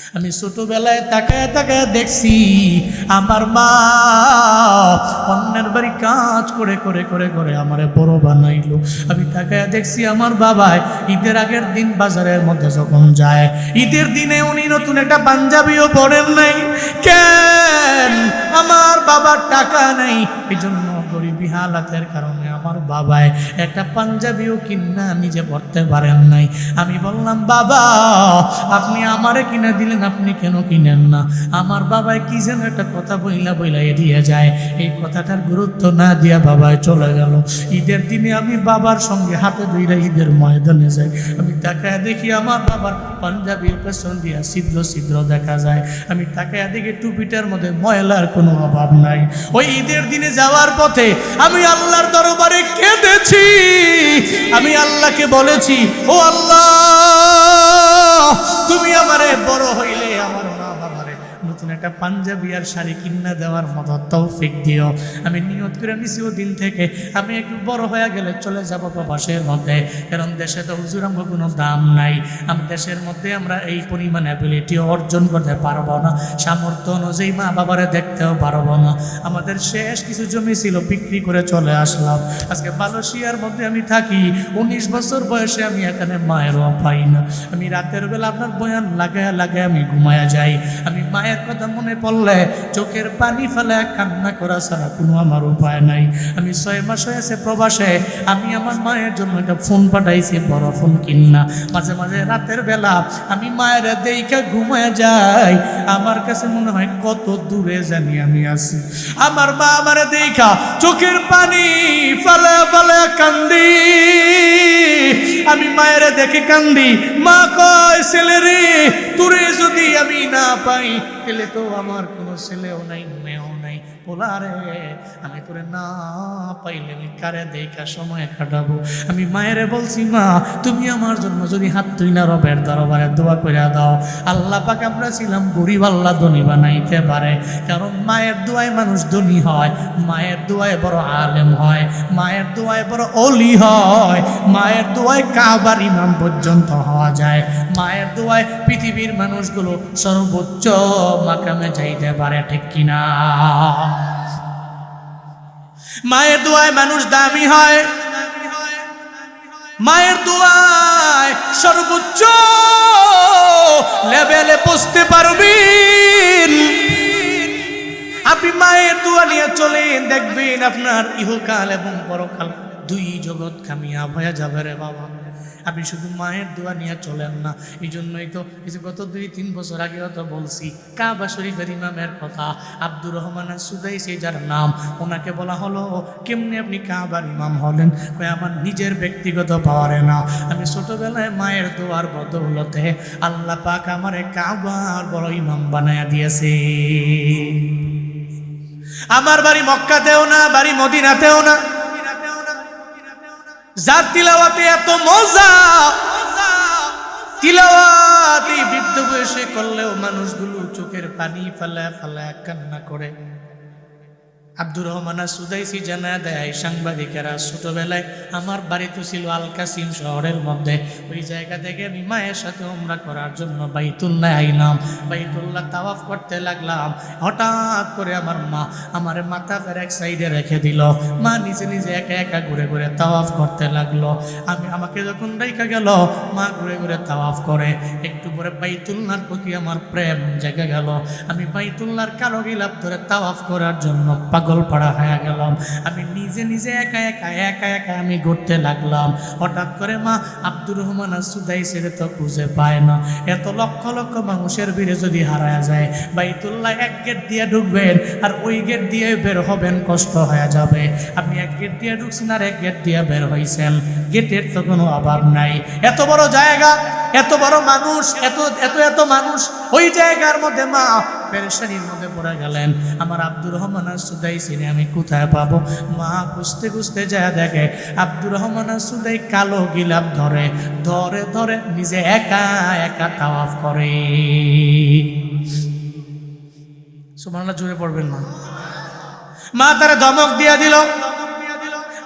আমি ছোটবেলায় তাকায় তাকায় দেখছি আমার মা অন্যের বাড়ি কাজ করে করে করে করে আমারে বড় বানাইলো। আমি তাকায় দেখছি আমার বাবাই ঈদের আগের দিন বাজারের মধ্যে যখন যায়, ঈদের দিনে উনি নতুন একটা পাঞ্জাবিও পরেন নাই। কেন? আমার বাবার টাকা নাই, এই জন্য গরিবী হালাতের কারণে আমার বাবাই একটা পাঞ্জাবিও কিনা নিজে পড়তে পারেন নাই। আমি বললাম, বাবা আপনি আমারে কিনে দিলেন, আপনি কেন কিনেন না? আমার বাবাই কি যেন একটা কথা বইলা বইলা এড়িয়ে যায়, এই কথাটার গুরুত্ব না দিয়া বাবাই চলে গেল। ঈদের দিনে আমি বাবার সঙ্গে হাতে ধইরা ঈদের ময়দানে যাই, আমি তাকায় দেখি আমার বাবার পাঞ্জাবির পেছন দিয়া ছিদ্র ছিদ্র দেখা যায়। আমি তাকায় দেখি টুপিটার মধ্যে ময়লার কোনো অভাব নাই। ওই ঈদের দিনে যাওয়ার পথে আমি আল্লাহর দরবারে কেঁদেছি। আমি আল্লাহকে বলেছি, ও আল্লাহ তুমি আমারে বড় হইলে আমার মা বাবারে নতুন একটা পাঞ্জাবি আর শাড়ি কিনা দেওয়ার মতো তৌফিক দিও। আমি নিয়ত করে নিছি ও দিন থেকে আমি একটু বড় হয়ে গেলে চলে যাবো প্রবাসের মধ্যে, কারণ দেশে তো হুজুর আমার কোনো দাম নাই। দেশের মধ্যে আমরা এই পরিমাণ অ্যাবিলিটি অর্জন করতে পারবো না, সামর্থ্য অনুযায়ী মা বাবারে দেখতেও পারবো না। আমাদের শেষ কিছু জমি ছিল, বিক্রি করে চলে আসলাম। আজকে মালয়েশিয়ার মধ্যে আমি থাকি, 19 বছর বয়সে আমি এখানে মায়েরও পাই না। আমি রাতের বেলা আপনার বয়ান লাগায় লাগায় আমি ঘুমায়া যাই। আমি মায়ের কথা মনে পড়লে চোখের পানি ফেলে কান্না করা ছাড়া কোনো আমার উপায় নাই। আমি 6 মাস হয়েছে প্রবাসে, আমি আমার মায়ের জন্য একটা ফোন পাঠাইছি, বড় ফোন কিনা। মাঝে মাঝে রাতের বেলা আমি মায়ের দেইখা ঘুমায় যাই, আমার কাছে মনে হয় কত দূরে জানি আমি আছি। আমার মা আমার দেইখা চোখের পানি ফেলে ফেলে কান্দি, আমি মায়ের দেখে কান্দি। মা কয়, ছেলে রে তোরে যদি আমি না পাই তাহলে তো আমার কোনো ছেলেও নাই মেয়েও নাই। বলা রে আমি তোরে না পাইলে আমি কারে দেখা সময় কাটাবো? আমি মায়েরে বলছি, মা তুমি আমার জন্য যদি হাত তুই না রবের দরবারে দোয়া করে দাও। আল্লাহ পাক আমরা ছিলাম গরিব, আল্লাহ ধনী বানাইতে পারে, কারণ মায়ের দোয়ায় মানুষ ধনী হয়, মায়ের দোয়ায় বড় আলেম হয়, মায়ের দোয়ায় বড় অলি হয়, মায়ের দোয়ায় কাবার ইমাম পর্যন্ত হওয়া যায়, মায়ের দোয়ায় পৃথিবীর মানুষগুলো সর্বোচ্চ মাকামে যাইতে পারে, ঠিক কিনা? মায়ের দোয়ায় মানুষ দামি হয়, মায়ের দোয়ায় সর্বোচ্চ লেভেলে পৌঁছতে পারবেন। আপনি মায়ের দোয়া নিয়ে চলেন, দেখবেন আপনার ইহকাল এবং পরকাল দুই জগৎ কামিয়াব হয়ে যাবে রে বাবা। আপনি শুধু মায়ের দোয়া নিয়ে চলেন না। এই জন্যই তো গত 2-3 বছর আগে তো বলছি, কাবা শরীফের ইমামের কথা, আব্দুর রহমান সুদাইসি যার নাম, ওনাকে বলা হলো কেমনি আপনি কাবার ইমাম হলেন? কয় আমার নিজের ব্যক্তিগত পাওয়ারে না, আমি ছোটবেলায় মায়ের দোয়ার বদৌলতে আল্লাহ পাক আমারে কাবার বড় ইমাম বানায়া দিয়েছে। আমার বাড়ি মক্কাতেও না, বাড়ি মদিনাতেও না, যার তিলাওয়াতে এত মজা, তিলাওয়াত এই বৃদ্ধ বয়সে করলেও মানুষগুলো চোখের পানি ফেলা ফেলা কান্না করে। আব্দুর রহমান সুদাইসি জানা দেয় সাংবাদিকেরা, ছোটবেলায় আমার বাড়ি তো ছিল আল কাসিম শহরের মধ্যে, ওই জায়গা থেকে আমি মায়ের সাথে উমরা করার জন্য বাইতুল্লাহ আইলাম, বাইতুল্লাহ তাওয়াফ করতে লাগলাম। হঠাৎ করে আমার মা আমার মাথা ফের এক সাইডে রেখে দিল, মা নিজে নিজে একা একা ঘুরে ঘুরে তাওয়াফ করতে লাগলো। আমাকে যখন রেখে গেল, মা ঘুরে ঘুরে তাওয়াফ করে। একটু পরে বাইতুল্লাহর প্রতি আমার প্রেম জেগে গেল, আমি বাইতুল্লাহর কালো গিলাপ ধরে তাওয়াফ করার জন্য পাগল পাড়া হয়ে গেলাম। আমি নিজে নিজে একা একা একা একা আমি ঘুরতে লাগলাম। হঠাৎ করে মা আব্দুর রহমান সুদাইসির তো খুঁজে পায় না। এত লক্ষ লক্ষ মানুষের ভিড়ে যদি হারায় যায়, বাইতুল্লাহ এক গেট দিয়ে ঢুকবেন আর ওই গেট দিয়ে বের হবেন, কষ্ট হয়ে যাবে। আপনি এক গেট দিয়ে ঢুকছেন আর এক গেট দিয়ে বের হয়েছেন, গেটের তো কোনো অভাব নাই। এত বড় জায়গা, এত বড় মানুষ, এত এত এত মানুষ, ওই জায়গার মধ্যে মা পেরেশানির মধ্যে পড়ে গেলেন। আমার আব্দুর রহমান সুদাইসিনে আমি কোথায় পাবো? মা খুঁজতে খুঁজতে যায় দেখে আব্দুর রহমান সুদাই কালো গিলাপ ধরে ধরে ধরে নিজে একা একা তাওয়াফ করে। সুবহানাল্লাহ, জোরে পড়বেন না। মা তারা ধমক দিয়া দিল।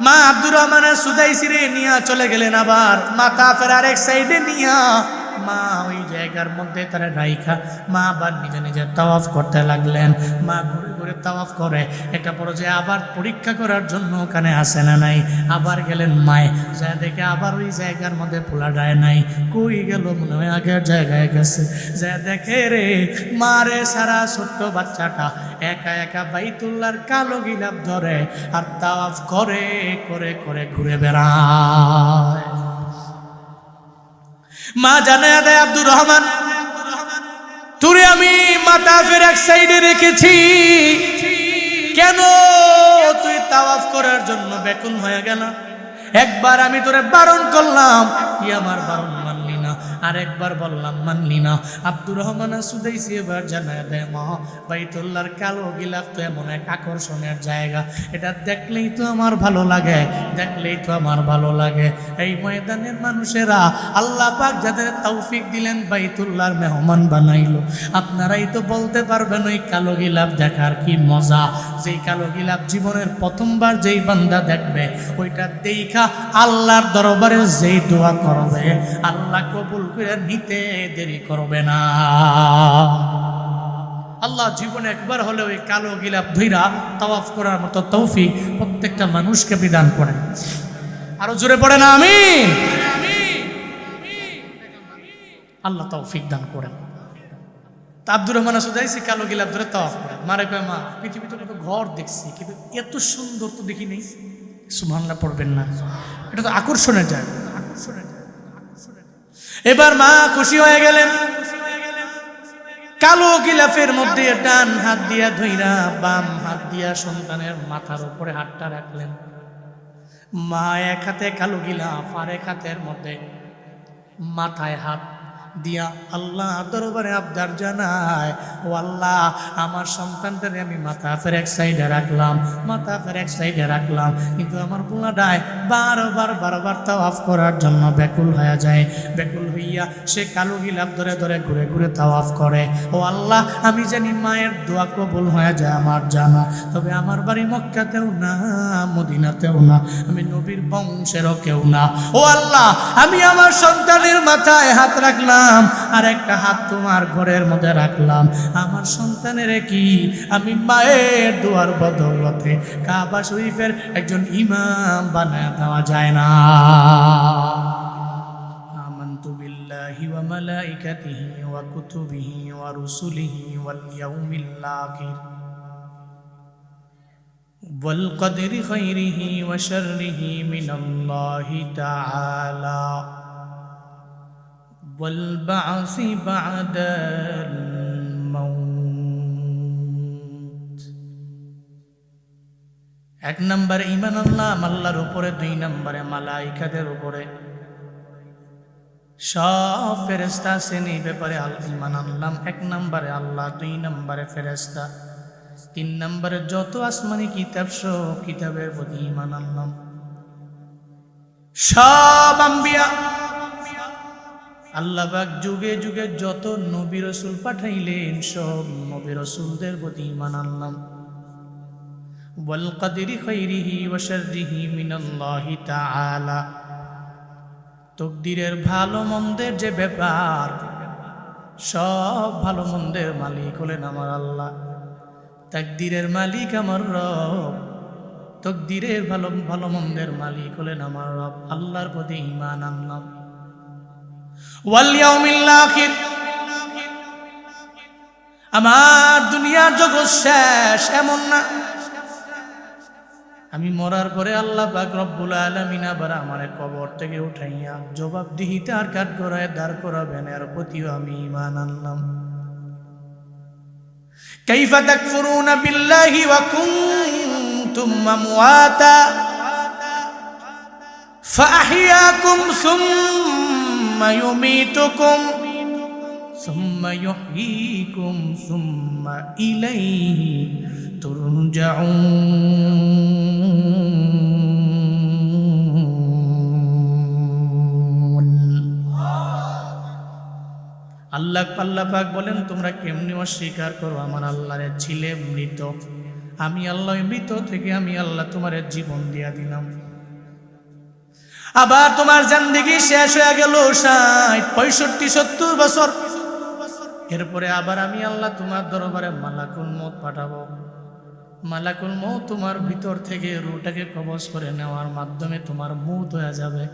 মা আব্দুর রহমান সুদাইসিরে নিয়ে চলে গেলেন, আবার মাথা ফের আরেক সাইডে নিয়া মা ওই জায়গার মধ্যে তারা রাইখা মা আবার নিজে নিজে তাওয়াফ করতে লাগলেন। মা ঘুরে ঘুরে তাওয়াফ করে, একটা পর্যায়ে আবার পরীক্ষা করার জন্য ওখানে আসে না নাই, আবার গেলেন মায়, যা দেখে আবার ওই জায়গার মধ্যে পোলা যায় নাই, কই গেল, মনে হয় আগের জায়গায় গেছে। যা দেখে রে মারে সারা ছোট্ট বাচ্চাটা একা একা বাইতুল্লাহর কালো গিলাফ ধরে আর তাওয়াফ করে করে করে ঘুরে বেড়ায়। মা জানায়া দেয়, আব্দুর রহমান, তুরে আমি মাতাফের এক সাইডে রেখেছি, কেন তুই তাওয়াফ করার জন্য ব্যাকুল হয়ে গেল? একবার আমি তোরে বারণ করলাম, তুই আমার বারণ মানলি না, আর একবার বললাম মানলি না। আব্দুর রহমান সুদাইসি এবার জানায় দেয়, মা বাইতুল্লাহর কালো গিলাফ তো এমন এক আকর্ষণের জায়গা, এটা দেখলেই তো আমার ভালো লাগে, দেখলেই তো আমার ভালো লাগে। এই ময়দানের মানুষেরা আল্লাহ পাক যাদের তৌফিক দিলেন বাইতুল্লাহর মেহমান বানাইলো, আপনারাই তো বলতে পারবেন ওই কালো গিলাফ দেখার কি মজা। যেই কালো গিলাফ জীবনের প্রথমবার যেই বান্দা দেখবে, ওইটা দেখা আল্লাহর দরবারে যেই দোয়া করবে, আল্লাহ কবুল করে নিতে দেরি করবে না। আল্লাহ জীবনে একবার হলে ওই কালো গিলাফ ধইরা তাওয়াফ করার মতো তৌফিক প্রত্যেকটা মানুষকে বিধান করেন। আরো জোরে পড়ে না আমিন। আল্লাহ তৌফিক দান করেন। তা আব্দুর রহমান সুদাইসি কালো গিলাফ ধরে তাওয়াফ করে। মারে কয়, মা পৃথিবীতে কত ঘর দেখছি, কিন্তু এত সুন্দর তো দেখি নেই। সুবহানাল্লাহ পড়বেন না, এটা তো আকর্ষণের জায়গা। এবার মা খুশি হয়ে গেলেন, কালো গিলাফের মধ্যে ডান হাত দিয়া ধইরা বাম হাত দিয়া সন্তানের মাথার উপরে হাতটা রাখলেন। মা এক হাতে কালো গিলাফ আর এক হাতের মধ্যে মাথায় হাত দিয়া আল্লাহ দরবারে আবদার জানায়, ও আল্লাহ আমার সন্তানটারে আমি মাথাফের এক সাইডে রাখলাম, মাথাফের এক সাইডে রাখলাম, কিন্তু আমার পোলাটায় বারবার বারবার তাওয়াফ করার জন্য ব্যাকুল হয়ে যায়। ব্যাকুল হইয়া সে কালো গিলাফ ধরে ধরে ঘুরে ঘুরে তাওয়াফ করে। ও আল্লাহ, আমি জানি মায়ের দোয়া কবুল হয়ে যায় আমার জানা, তবে আমার বাড়ি মক্কাতেও না, মদিনাতেও না, আমি নবীর বংশেরও কেউ না। ও আল্লাহ, আমি আমার সন্তানের মাথায় হাত রাখলাম আর একটা হাত তোমার ঘরের মধ্যে রাখলাম, আমার সন্তানের কি আমি মায়ের দোয়ার বদৌলতে কাবা শরীফের একজন ইমাম বানায় দেওয়া যায় না? আমানতু বিল্লাহি ওয়া মালাইকাতিহি ওয়া কুতুবিহি ওয়া রুসুলিহি ওয়াল ইয়াউমিল আখির ওয়াল কদরি খাইরিহি ওয়া শাররিহি মিনাল্লাহি তাআলা والبعث بعد الموت। এক নম্বরে ঈমান আনলাম আল্লাহর উপরে, দুই নম্বরে মালাইকাদের উপরে, সব ফেরেশতা শ্রেণী ব্যাপারে ঈমান আনলাম। এক নম্বরে আল্লাহ, দুই নম্বরে ফেরেশতা, তিন নম্বরে যত আসমানি কিতাব সব কিতাবের প্রতি ঈমান আনলাম। সব আম্বিয়া আল্লাহ পাক যুগে যুগে যত নবী রাসূল পাঠাইলেন, সব নবী রাসূলদের প্রতি ঈমান আনলাম। ওয়াল কদরি খাইরিহি ওয়া শাররিহি মিনাল্লাহি তাআলা, তাকদীরের ভালো মন্দের যে ব্যাপার, সব ভালো মন্দের মালিক হলেন আমার আল্লাহ। তাকদীরের মালিক আমার রব, তাকদীরের ভালো ভালো মন্দের মালিক হলেন আমার রব। আল্লাহর প্রতি ঈমান আনলাম। ওয়াল ইয়াউমিল আখির, আমার দুনিয়ার জগৎ শেষ এমন না, আমি মরার পরে আল্লাহ পাক রব্বুল আলামিন আবার আমার কবর থেকে উঠাইয়া জবাবদিহিতার কাঠগড়ায় দাঁড় করাবেন, এর প্রতিও আমি ঈমান আনলাম। কাইফা তাকফুরুনা বিল্লাহি ওয়া কুনতুম আমওয়াতা ফাআহইয়াকুম সুম্মা ইউমীতুকুম সুম্মা ইউহয়ীকুম সুম্মা ইলাইহি তুরজাউন। আল্লাহ পাক বলেন, তোমরা কেমনি অস্বীকার করো আমার আল্লাহর ছিলে মৃত, আমি আল্লাহ মৃত থেকে আমি আল্লাহ তোমার জীবন দিয়া দিলাম। আবার তোমার জিন্দেগি শেষ হয়ে গেল 60, 65, 70 বছর। এরপরে আবার আমি আল্লাহ তোমার দরবারে মালাকুল মউত পাঠাবো। মালাকুল মউত তোমার ভিতর থেকে রূহটাকে কবজ করে নেওয়ার মাধ্যমে তোমার মউত হয়ে যাবে।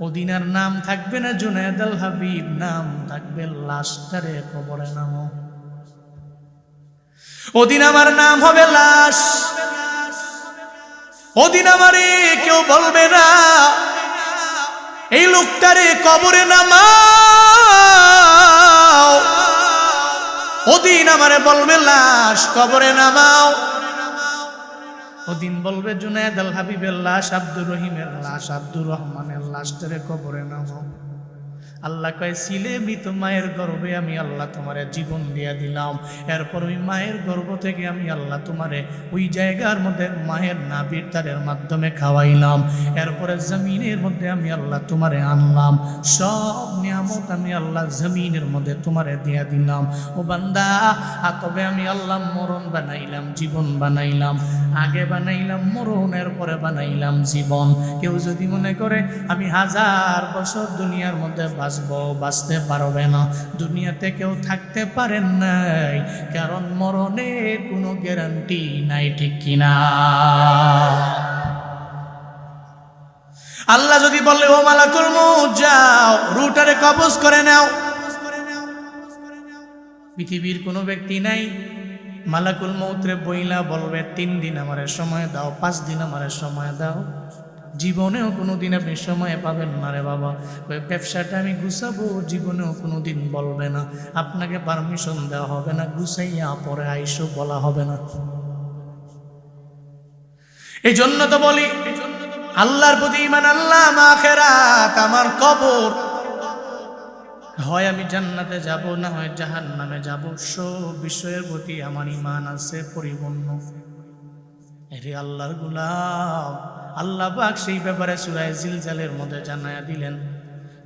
ওদিন আর নাম থাকবে না জুনায়েদ আল হাবিব, নাম থাকবে লাশটারে কবরে নামো। ওদিন আমার নাম হবে লাশ। ওদিন আমারে কেউ বলবে না এই লোকটারে কবরে নামাও। ওদিন আমারে বলবে লাশ কবরে নামাও। ওদিন বলবে জুনায়েদ আল হাবিবের লাশ, আব্দুর রহিমের লাশ, আব্দুর রহমানের লাশটারে কবরে নামাও। আল্লাহ কয় ছিলে মৃত মায়ের গর্ভে আমি আল্লাহ তোমারে জীবন দিয়া দিলাম। এরপর ওই মায়ের গর্ভ থেকে আমি আল্লাহ তোমারে ওই জায়গার মধ্যে মায়ের নাভির তারের মাধ্যমে খাওয়াইলাম। এরপরে জমিনের মধ্যে আমি আল্লাহ তোমারে আনলাম। সব নিয়ামত আমি আল্লাহ জমিনের মধ্যে তোমারে দিয়া দিলাম। ও বান্দা, তবে আমি আল্লাহ মরণ বানাইলাম, জীবন বানাইলাম। আগে বানাইলাম মরণ, এরপরে বানাইলাম জীবন। কেউ যদি মনে করে আমি 1000 বছর দুনিয়ার মধ্যে বাঁচতে পারবে না, দুনিয়াতে কেউ থাকতে পারেন নাই, কারণ মরণের কোনো গ্যারান্টি নাই, ঠিক কিনা? আল্লাহ যদি বলে ও মালাকুল মউত যাও রূহটারে কবজ করে নাও, পৃথিবীর কোনো ব্যক্তি নাই মালাকুল মউতরে বইলা বলবে 3 দিন আমারে সময় দাও, 5 দিন আমারে সময় দাও। জীবনেও কোনো দিন আপনি সময় পাবেন না রে বাবা। ওই ব্যবসাটা আমি গুছাবো, জীবনেও কোনো দিন বলবে না। আপনাকে পারমিশন দেওয়া হবে না, গুছাইয়া পরে আইসো বলা হবে না। এই জন্য তো বলি আল্লাহর প্রতি ঈমান, আল্লাহ আখিরাত আমার কবর, হয় আমি জান্নাতে যাব না হয় জাহান্নামে যাব। সব বিষয়ের প্রতি আমার ঈমান আছে পরিপূর্ণ। এরে আল্লাহর গোলাম, আল্লাহ পাক সেই ব্যাপারে সূরা জিলজালের মধ্যে জানায়া দিলেন,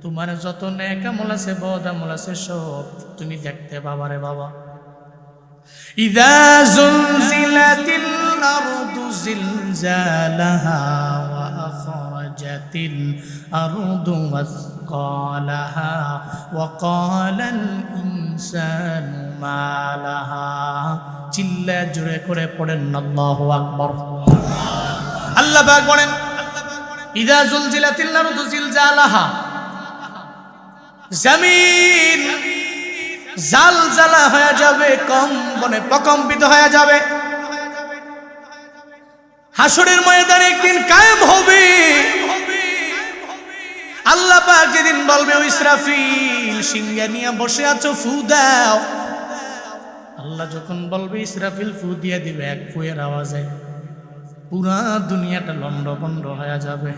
তোমার যত নেক আমল আছে বদ আমল আছে সব তুমি দেখতে পাবা রে বাবা। ইযা যুলজিলাতিল আরদু জিলজালাহা ওয়া আখরাজাতিল আরদু ওয়াসকালাহা ওয়া ক্বালাল ইনসানু মা লাহা। চিল্লা জোরে করে পড়েন আল্লাহু আকবার। আল্লাহ পাক বলেন ইযা যুলজিলাতিল আরদু জিলজালাহা, জমিন জালজালা হয়ে যাবে, কম্পনে প্রকম্পিত হয়ে যাবে। হাসরের ময়দানে একদিন কায়েম হবে। আল্লাহ পাক যেদিন বলবে ও ইসরাফিল সিংহা নিয়ে বসে আছো, ফু দাও। আল্লাহ যখন বলবে ইসরাফিল ফু দিয়ে দিবে, এক ফুয়ের আওয়াজে পুরা দুনিয়াটা লন্ডভন্ড হয়ে যাবে।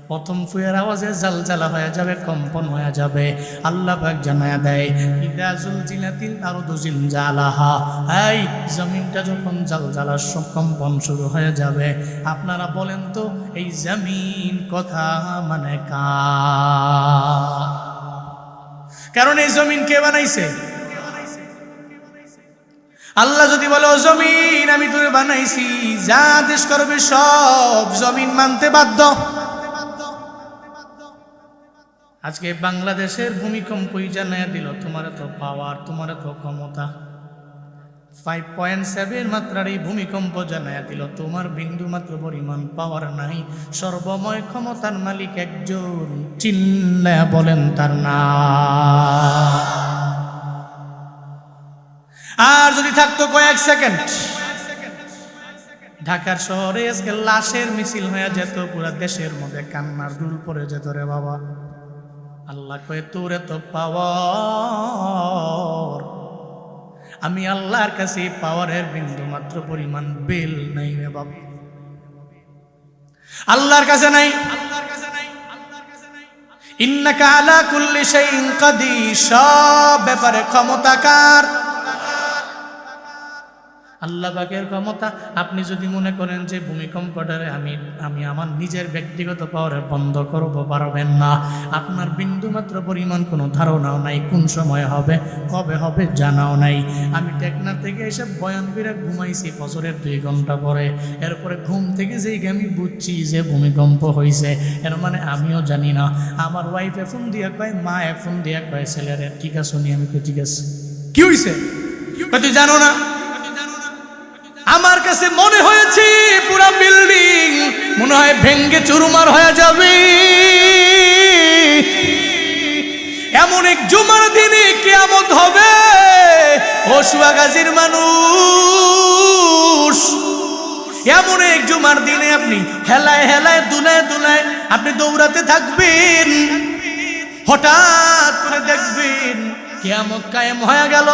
প্রথম ফুয়ের আওয়াজে জালজালা হয়ে যাবে, কম্পন হয়ে যাবে। আল্লাহ পাক জানায়া দেয় ইযা যুলজিলাতিল আরদু জিলজালাহা, এই জমিনটা যখন জালজালার কম্পন শুরু হয়ে যাবে, আপনারা বলেন তো এই জমিন কথা মানে কার? কারণ এই জমিন কে বানাইছে? আল্লাহ যদি বলে ও জমিন আমি তোরে বানাইছি, যা আদেশ করবে সব জমিন মানতে বাধ্য। আজকে বাংলাদেশের ভূমিকম্পই জানায়া দিল তোমার তো পাওয়ার, তোমার তো ক্ষমতা। 5.7 মাত্রার এই ভূমিকম্প জানায়া দিল তোমার বিন্দু মাত্র পরিমাণ পাওয়ার নাই। সর্বময় ক্ষমতার মালিক একজন, চিল্লায়া বলেন তার নাম। আর যদি থাকতো কয়েক সেকেন্ড, ঢাকার শহরে আজকে লাশের মিছিল হয়ে যেত, পুরা দেশের মধ্যে কান্নার দুল পড়ে যেত রে বাবা। আল্লাহ কয়ে তোর এত পাওয়ার, আমি আল্লাহর কাছে পাওয়ারের বিন্দু মাত্র পরিমাণ বেল নাই রে বাবা, আল্লাহর কাছে নাই। ইন্নাকা আলা কুল্লি শাইইন কাদির, সব ব্যাপারে ক্ষমতাকার। আল্লাহ পাকের ক্ষমতা। আপনি যদি মনে করেন যে ভূমিকম্পটারে আমি আমার নিজের ব্যক্তিগত পাওয়ারে বন্ধ করব, পারবেন না। আপনার বিন্দুমাত্র পরিমাণ কোনো ধারণাও নাই, কোন সময় হবে, কবে হবে জানাও নাই। আমি টেকনাফ থেকে এসে বয়ান করে ঘুমাইছি ফজরের 2 ঘন্টা পরে। এরপরে ঘুম থেকে যেই আমি বুঝছি যে ভূমিকম্প হয়েছে, এর মানে আমিও জানি না। আমার ওয়াইফ ফোন দিয়া কয়, মা ফোন দিয়া কয় ছেলেরে, ঠিক আছে নি? আমি কই ঠিক আছে। কি হয়েছে? তুই জানো না? আমার কাছে মনে হয়েছে পুরা বিল্ডিং মনে হয় ভেঙ্গে চুরমার হয়ে যাবে। এমন এক জুমার দিনে কিয়ামত হবে। ও সুয়াগাজীর মানুষ, এমন এক জুমার দিনে আপনি হেলায় হেলায় দুলায় দুলায় আপনি দৌড়াতে থাকবেন। হঠাৎ করে দেখবেন কিয়ামত কায়েম হয়ে গেল।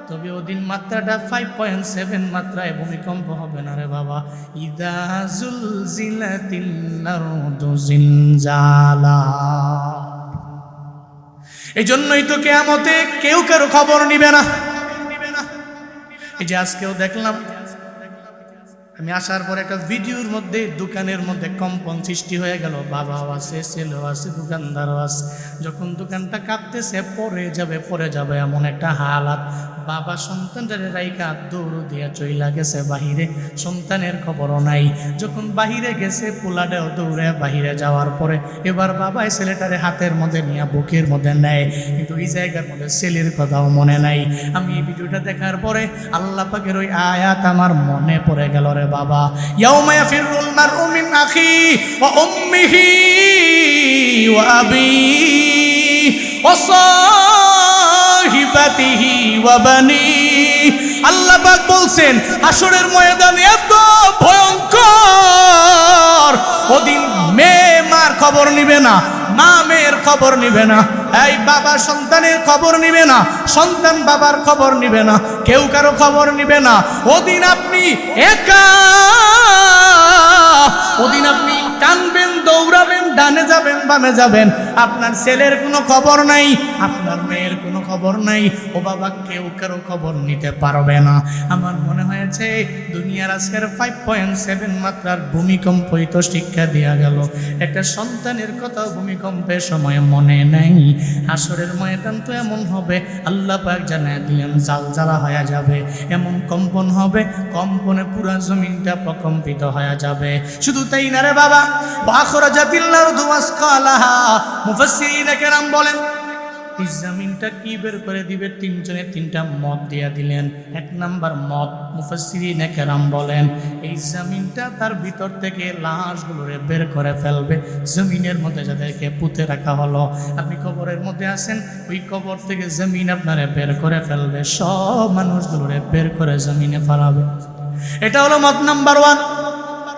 তবে ওদিন মাত্রাটা 5.7 মাত্রায় ভূমিকম্প হবে না রে বাবা। ইদা জুলজিলাতিল আরদু জিলজালা। এই জন্যই তো কিয়ামতে কেউ কারো খবর নিবে না। এই যে আজকেও দেখলাম, আমি আসার পর একটা ভিডিওর মধ্যে দোকানের মধ্যে কম্পন সৃষ্টি হয়ে গেল। বাবাও আছে, ছেলেও আছে, দোকানদারও আছে। যখন দোকানটা কাঁপতেছে পড়ে যাবে এমন একটা হালাত। বাবা সন্তানটারে রাইকা দৌড় দিয়া চইলা গেছে বাহিরে, সন্তানের খবরও নাই। যখন বাহিরে গেছে পোলাটাও দৌড়ে বাহিরে যাওয়ার পরে এবার বাবাই ছেলেটারে হাতের মধ্যে নিয়ে বুকের মধ্যে নেয়, কিন্তু এই জায়গার মধ্যে ছেলের কথাও মনে নাই। আমি এই ভিডিওটা দেখার পরে আল্লাহ পাকের ওই আয়াত আমার মনে পড়ে গেল রে বাবা। ইয়াউমা ইয়াফিরুল মারউ মিন আখি ওয়া উম্মিহি ওয়া আবিহি ওয়া সাহিবাতিহি ওয়া বানি। আল্লাহ পাক বলছেন হাসরের ময়দানে এত ভয়ঙ্কর, ওদিন মেয়ে মার খবর নিবে না, মা মেয়ের খবর নিবে না, এই বাবা সন্তানের খবর নিবে না, সন্তান বাবার খবর নিবে না, কেউ কারো খবর নিবে না। ওদিন আপনি একা, ওদিন আপনি কানবেন, দৌড়াবেন, ডানে যাবেন, বামে যাবেন, আপনার ছেলের কোনো খবর নাই, আপনার মেয়ের কোনো খবর নাই। ও বাবা, কেউ কারো খবর নিতে পারবে না। আমার মনে হয়েছে দুনিয়ার আজকের 5.7 মাত্রার ভূমিকম্পই তো শিক্ষা দেওয়া গেল। একটা সন্তানের কথা ভূমিকম্পের সময় মনে নাই। হাসরের ময়দান তো এমন হবে, আল্লাহ পাক জানায় দিলেন জালজালা হয়ে যাবে, এমন কম্পন হবে, কম্পনে পুরা জমিনটা প্রকম্পিত হয়ে যাবে। শুধু তাই না রে বাবা, আখরাজাতিল আরদু আসকালাহা। মুফাসসিরিনে কেরাম বলেন এই জমিনটা কি বের করে দিবে? তিনজনে তিনটা মত দিয়া দিলেন। 1 নাম্বার মত, মুফাসসিরিনে কেরাম বলেন এই জমিনটা তার ভিতর থেকে লাশগুলোরে বের করে ফেলবে। জমিনের মধ্যে যাদেরকে পুঁতে রাখা হলো, আপনি কবরের মধ্যে আছেন, ওই কবর থেকে জমিন আপনারে বের করে ফেলবে, সব মানুষগুলোরে বের করে জমিনে ফেলাবে। এটা হলো মত নাম্বার 1।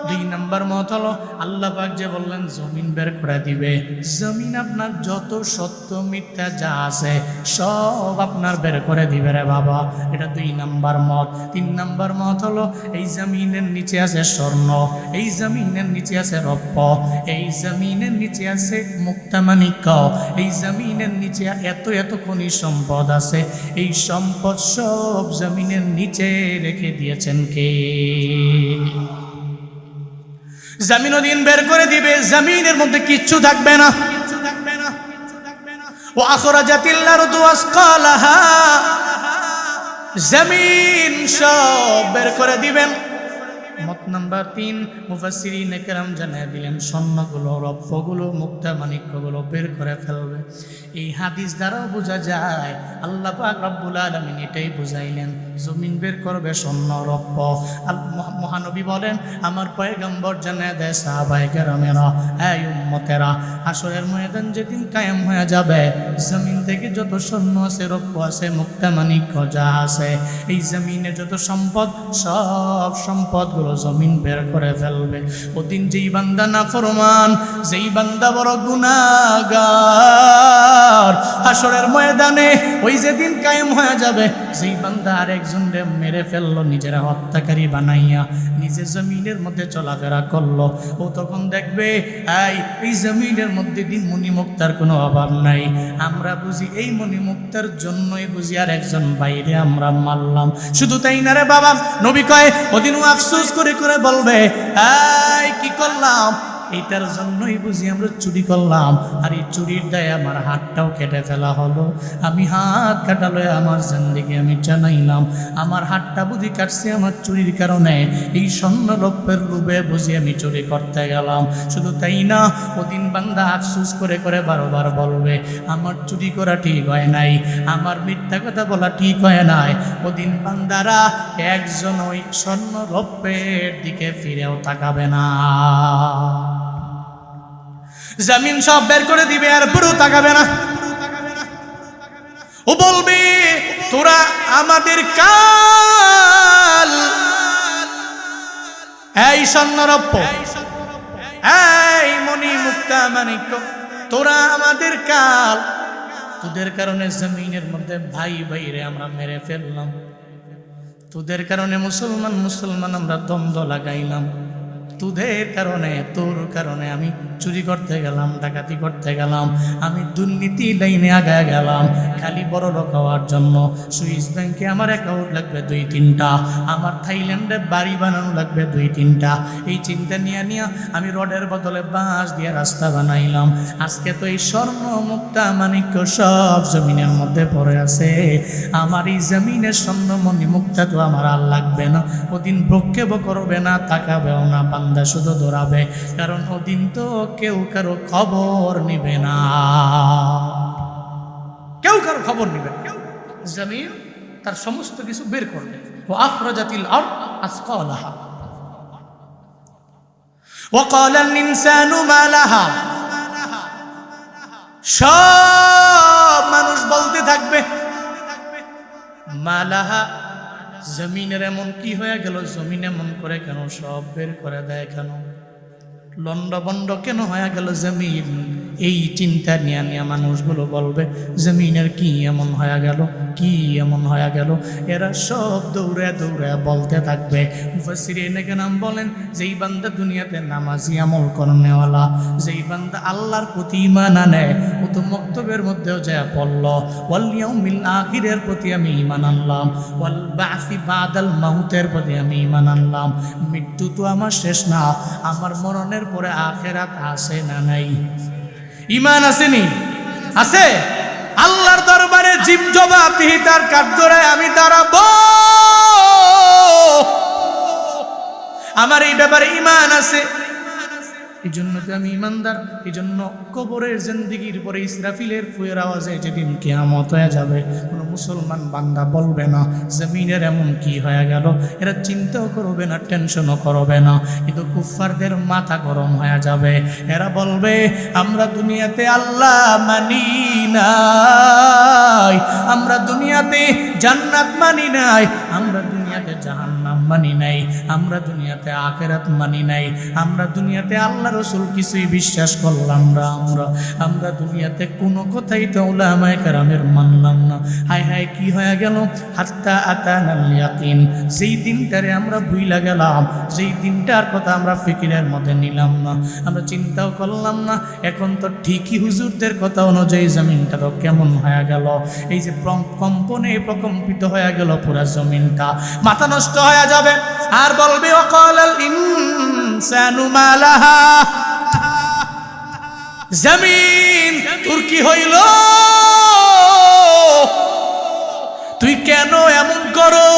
2 নাম্বার মত হলো আল্লাহ পাক যে বললেন জমিন বের করে দিবে, জমিন আপনার যত সত্য মিথ্যা যা আছে সব আপনার বের করে দিবে রে বাবা। এটা 2 নাম্বার মত। 3 নাম্বার মত হলো এই জমিনের নিচে আছে স্বর্ণ, এই জমিনের নিচে আছে রৌপ্য, এই জমিনের নিচে আছে মুক্তামাণিক্য, এই জমিনের নিচে এত এত খনিজ সম্পদ আছে, এই সম্পদ সব জমিনের নিচে রেখে দিয়েছেন কে? জমিন দিন বের করে দিবে, জমিনের মধ্যে কিচ্ছু থাকবে না। ওয়া আখরাজাতিল আরদু আসকালাহা, জমিন সব বের করে দিবেন। মত নাম্বার 3, মুফাসসিরিনে কেরাম জানিয়ে দিলেন স্বর্ণগুলো, রৌপ্যগুলো, মুক্তামাণিক্যগুলো বের করে ফেলবে। এই হাদিস দ্বারাও বোঝা যায় আল্লাহ পাক রব্বুল আলামিন এটাই বুঝাইলেন, জমিন বের করবে স্বর্ণ, রৌপ্য। মহানবী বলেন আমার পয়গম্বর জানিয়ে দেয় সাহাবায়ে কেরামেরা, এই উম্মতেরা, হাসরের ময়দান যেদিন কায়েম হয়ে যাবে, জমিন থেকে যত স্বর্ণ আছে, রৌপ্য আছে, মুক্তামাণিক্য যা আছে, এই জমিনে যত সম্পদ, সব সম্পদগুলো সবগুলো জমিন বের করে ফেলবে। ওদিন যেই বান্দা নাফরমান, যেই বান্দা বড় গুনাহগার, হাসরের ময়দানে ওই যেদিন কায়েম হয়ে যাবে, যেই বান্দা আরেকজনকে মেরে ফেললো, নিজেরা হত্যাকারী বানাইয়া নিজে জমিনের মধ্যে চলাফেরা করলো, ও তখন দেখবে এই জমিনের মধ্যে দিন মণিমুক্তার কোনো অভাব নাই। আমরা বুঝি এই মণিমুক্তার জন্যই বুঝি আর একজন বাইরে আমরা মারলাম। শুধু তাই না রে বাবা, নবী কয় ওদিনও আফসোস করে করে বলবে, কি করলাম, এইটার জন্যই বুঝি আমরা চুরি করলাম, আর এই চুরির দায়ে আমার হাতটাও কেটে ফেলা হলো। আমি হাত কাটালো আমার জিন্দেগি আমি জানাইলাম, আমার হাতটা বুঝি কাটছে আমার চুরির কারণে, এই স্বর্ণরৌপ্যের লোভে বুঝি আমি চুরি করতে গেলাম। শুধু তাই না, ওদিন বান্দা আফসোস করে করে বারবার বলবে, আমার চুরি করা ঠিক হয় নাই, আমার মিথ্যা কথা বলা ঠিক হয় নাই। ওদিন বান্দারা একজন ওই স্বর্ণরৌপ্যের দিকে ফিরেও তাকাবে না, জমিন সব বের করে দিবে আর পুরো তাকাবে না। ও বলবে, তোরা আমাদের কাল, এই স্বর্ণরৌপ্য, এই মণি মুক্তা মানিক্য, তোরা আমাদের কাল, তোদের কারণে জমিনের মধ্যে ভাই ভাইরে আমরা মেরে ফেললাম, তোদের কারণে মুসলমান মুসলমান আমরা দ্বন্দ্ব লাগাইলাম, তোদের কারণে তোর কারণে আমি চুরি করতে গেলাম, ডাকাতি করতে গেলাম, আমি দুর্নীতি লাইনে আগায় গেলাম খালি বড় লোক হওয়ার জন্য। সুইস ব্যাংকে আমার অ্যাকাউন্ট লাগবে 2-3টা, আমার থাইল্যান্ডে বাড়ি বানানো লাগবে 2-3টা, এই চিন্তা নিয়ে আমি রডের বদলে বাঁশ দিয়ে রাস্তা বানাইলাম। আজকে তো এই স্বর্ণ মুক্তা মানিক্য সব জমিনের মধ্যে পড়ে আছে, আমার এই জমিনের স্বর্ণ মণি মুক্তা তো আমার আর লাগবে না। ওদিন ভ্রক্ষেপ করবে না, তাকাবেও না, বান্দা শুধু দৌড়াবে, কারণ ওদিন তো কেউ কারো খবর নিবে না, কেউ কারো খবর নিবে না। জমিন তার সমস্ত কিছু বের করবে। ওয়া আখরাজাতিল আরদ আসকালাহা ওয়া ক্বালাল ইনসানু মা লাহা, সব মানুষ বলতে থাকবে মা লাহা, জমিনের এমন কি হয়ে গেল, জমিন এমন করে কেন, সব বের করে দেয় কেন, লন্ডভন্ড কেন হয়ে গেল জমিন, এই চিন্তা নিয়ে মানুষগুলো বলবে জমিনের কি এমন হয়ে গেল, কি এমন হয়ে গেল, এরা সব দৌড়ে দৌড়ে বলতে থাকবে। মুফাসসিরিনে কেরাম বলেন, যেই বান্দা দুনিয়াতে নামাজি আমল করনেওয়ালা, যেই বান্দা আল্লাহর প্রতি ঈমান আনে, ও তো মক্তবের মধ্যেও যায় পড়ল ওয়াল ইয়াউমিল আখিরের প্রতি আমি ঈমান আনলাম, ওয়াল বাসি বাদাল মাউতের প্রতি আমি ঈমান আনলাম, মৃত্যু তো আমার শেষ না, আমার মরণের পরে আখিরাত আছে না নাই? ঈমান আসেনি? আছে। আল্লাহর দরবারে জীব জবাবদিহিতার কাঠগড়ায় আমি দাঁড়াবো, আমার এই ব্যাপারে ঈমান আছে, এই জন্য তো আমি ঈমানদার। এই জন্য কবরের জিন্দেগির পরে ইসরাফিলের ফুয়ের আওয়াজে যেদিন কিয়ামত হয়ে যাবে, কোনো মুসলমান বান্দা বলবে না জমিনের এমন কি হয়ে গেল, এরা চিন্তাও করবে না, টেনশনও করবে না, কিন্তু কুফফারদের মাথা গরম হয়ে যাবে। এরা বলবে আমরা দুনিয়াতে আল্লাহ মানি নাই, আমরা দুনিয়াতে জান্নাত মানি নাই, আমরা দুনিয়াতে জাহান্নাম মানি নাই, আমরা দুনিয়াতে আখিরাত মানি নাই, আমরা দুনিয়াতে আল্লাহ রাসূল কিছুই বিশ্বাস করলাম না, আমরা দুনিয়াতে কোনো কথাই তো উলামায়ে কেরামের মানলাম না। হায় হায় কি হয়ে গেল, হাত্তা আতানাল ইয়াকিন, যেই দিনটারে আমরা ভুইলা গেলাম, যেই দিনটার কথা আমরা ফিকিরের মধ্যে নিলাম না, আমরা চিন্তাও করলাম না, এখন তো ঠিকই হুজুরদের কথা অনুযায়ী জমিনটা তো কেমন হয়ে গেল, এই যে কম্পনে প্রকম্পিত হয়ে গেল পুরা জমিনটা, মাথা নষ্ট হয়ে যাবে। আর বলবে ওয়াকালাল ইনসানু মা লাহা, জমিন তোর কি হইল, তুই কেন এমন করো,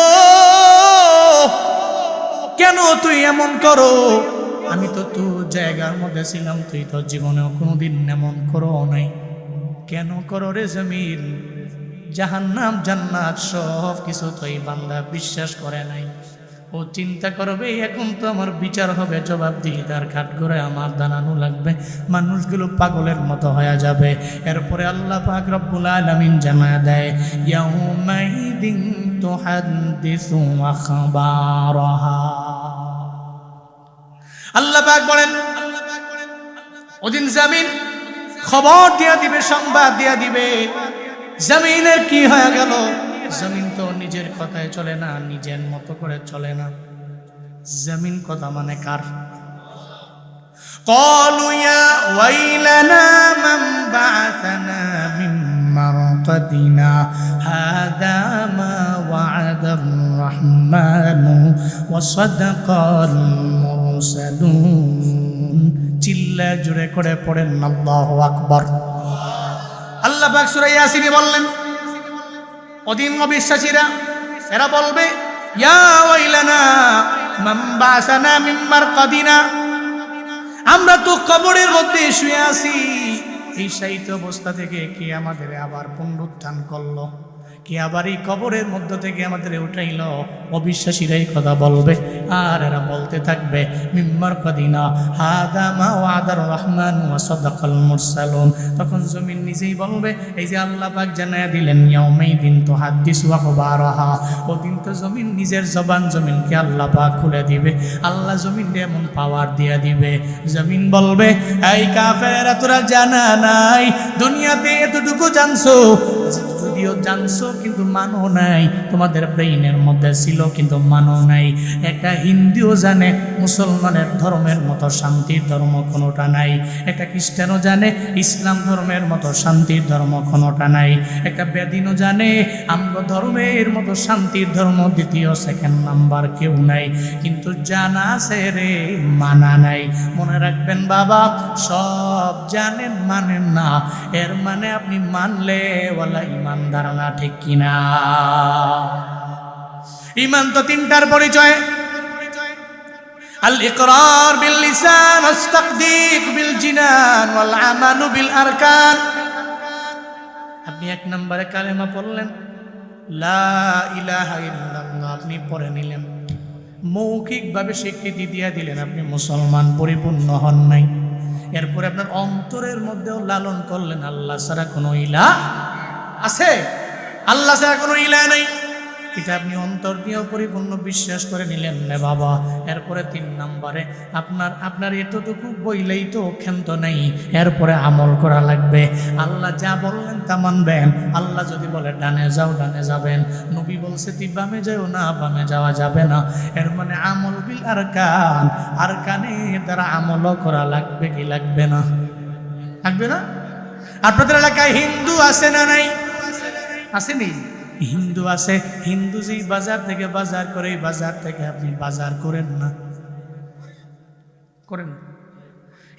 কেন তুই এমন করো, আমি তো তোর জায়গার মধ্যে ছিলাম, তুই তো জীবনেও কোনোদিন এমন করো নাই, কেন করো রে জমিন? জাহান্নাম জান্নাত সব কিছু তো এই বান্দা বিশ্বাস করে নাই, ও চিন্তা করবে এখন তো আমার বিচার হবে, জবাবদিহিতার কাঠগড়ায় আমার দাঁড়ানো লাগবে, মানুষগুলো পাগলের মতো হয়ে যাবে। এরপরে আল্লাহ পাক রব্বুল আলামিন জানায় দেয়, ইয়াউমাইদিন তুহাদ্দিসু আখবারাহা, আল্লাহ পাক বলেন ওদিন জমিন খবর দিয়া দিবে, সংবাদ দিয়া দিবে, জমিনের কি হয়ে গেল। জমিন তো নিজের কথায় চলে না, নিজের মতো করে চলে না। জমিন কথা মানে কার? قالوا يا ويلنا من بعثنا من مرقدنا هذا ما وعد الرحمن وصدق المرسلون চিল্লা জোরে করে পড়েন আল্লাহু আকবার। আল্লাহ পাক সূরা ইয়াসিনে বললেন ওদিন অবিশ্বাসীরা এরা বলবে ইয়া ওয়াইলানা মান বাসানা মিন মারকাদিনা, আমরা তো কবরের মধ্যে শুয়ে আছি, এই শায়িত অবস্থা থেকে কে আমাদের আবার পুনরুত্থান করলো, কে আবার এই কবরের মধ্য থেকে আমাদের উঠাইল। অবিশ্বাসীরা এই কথা বলবে আর এরা বলতে থাকবে মিম্মার কদিনা হাদা মা ওয়াদার রহমান ওয়া সাদাকাল মুরসালুন। তখন জমিন নিজেই বলবে, এই যে আল্লাহ পাক জানায়া দিলেন ইয়াউমাইদিন তুহাদ্দিসু আখবারাহা, ওদিন তো জমিন নিজের জবান জমিনকে আল্লাহ পাক খুলে দিবে। আল্লাহ জমিনকে এমন পাওয়ার দিয়া দিবে, জমিন বলবে এই কাফেররা তোরা জানা নাই, দুনিয়াতে এতটুকু জানছো, যদিও জানছো কিন্তু মানো নাই, তোমাদের ব্রেইনের মধ্যে ছিল কিন্তু মানো নাই। একটা হিন্দুও জানে মুসলমানের ধর্মের মতো শান্তির ধর্ম কোনোটা নাই, একটা খ্রিস্টানও জানে ইসলাম ধর্মের মতো শান্তির ধর্ম কোনোটা নাই, একটা বেদিনও জানে আমরা ধর্মের মতো শান্তির ধর্ম দ্বিতীয় সেকেন্ড নাম্বার কেউ নাই, কিন্তু জানা আছে রে মানা নাই। মনে রাখবেন বাবা, সব জানেন মানেন না, এর মানে আপনি মানলে ওয়ালা ইমানদার না, ঠিক কিনা? ঈমান তো তিনটার পরিচয়, আল ইকরার বিল লিসান ওয়াস তাকদীক বিল জিনান ওয়াল আমালু বিল আরকান। আপনি এক নম্বরে কালেমা পড়লেন লা ইলাহা ইল্লাল্লাহ, আপনি পড়ে নিলেন, মৌখিকভাবে স্বীকৃতি দিয়ে দিলেন আপনি মুসলমান, পরিপূর্ণ হন নাই। এরপরে আপনার অন্তরের মধ্যেও লালন করলেন আল্লাহ ছাড়া কোনো ইলাহ আছে, আল্লাহ ছাড়া কোনো ইলাহ নাই, এটা আপনি অন্তর দিয়েও পরিপূর্ণ বিশ্বাস করে নিলেন না বাবা। এরপরে তিন নম্বরে আপনার এতটুকু বইলেই তো ক্ষান্ত নেই, এরপরে আমল করা লাগবে। আল্লাহ যা বললেন তা মানবেন, আল্লাহ যদি বলে ডানে যাও ডানে যাবেন, নবী বলছে তুই বামে যাও না বামে যাওয়া যাবে না। এর মানে আমল বিল আরকান, আরকানের দ্বারা আমলও করা লাগবে কি লাগবে না? লাগবে না? আপনাদের এলাকায় হিন্দু আছে না নাই? আসেনি? হিন্দু আছে, হিন্দু যেই বাজার থেকে বাজার করে, এই বাজার থেকে আপনি বাজার করেন না, করেন?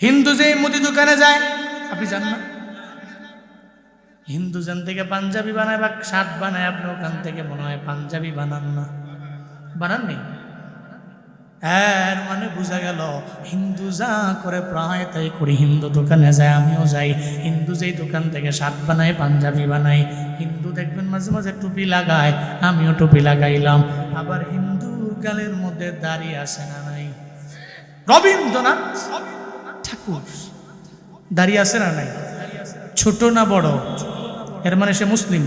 হিন্দু যেই মুদি দোকানে যায় আপনি জান না? হিন্দু যান থেকে পাঞ্জাবি বানায় বা শার্ট বানায়, আপনি ওখান থেকে মনে হয় পাঞ্জাবি বানান না, বানাননি? এর মানে বোঝা গেল হিন্দু যা করে প্রায় তাই করি। হিন্দু দোকানে যায়, আমিও যাই, হিন্দু যেই দোকান থেকে শার্ট বানায় পাঞ্জাবি বানাই। হিন্দু দেখবেন মাঝে মাঝে টুপি লাগায়, আমিও টুপি লাগাইলাম। আবার হিন্দুর গালের মধ্যে দাড়ি আছে না নাই? রবীন্দ্রনাথ ঠাকুর দাড়ি আছে না নাই? ছোট না বড়? এর মানে সে মুসলিম।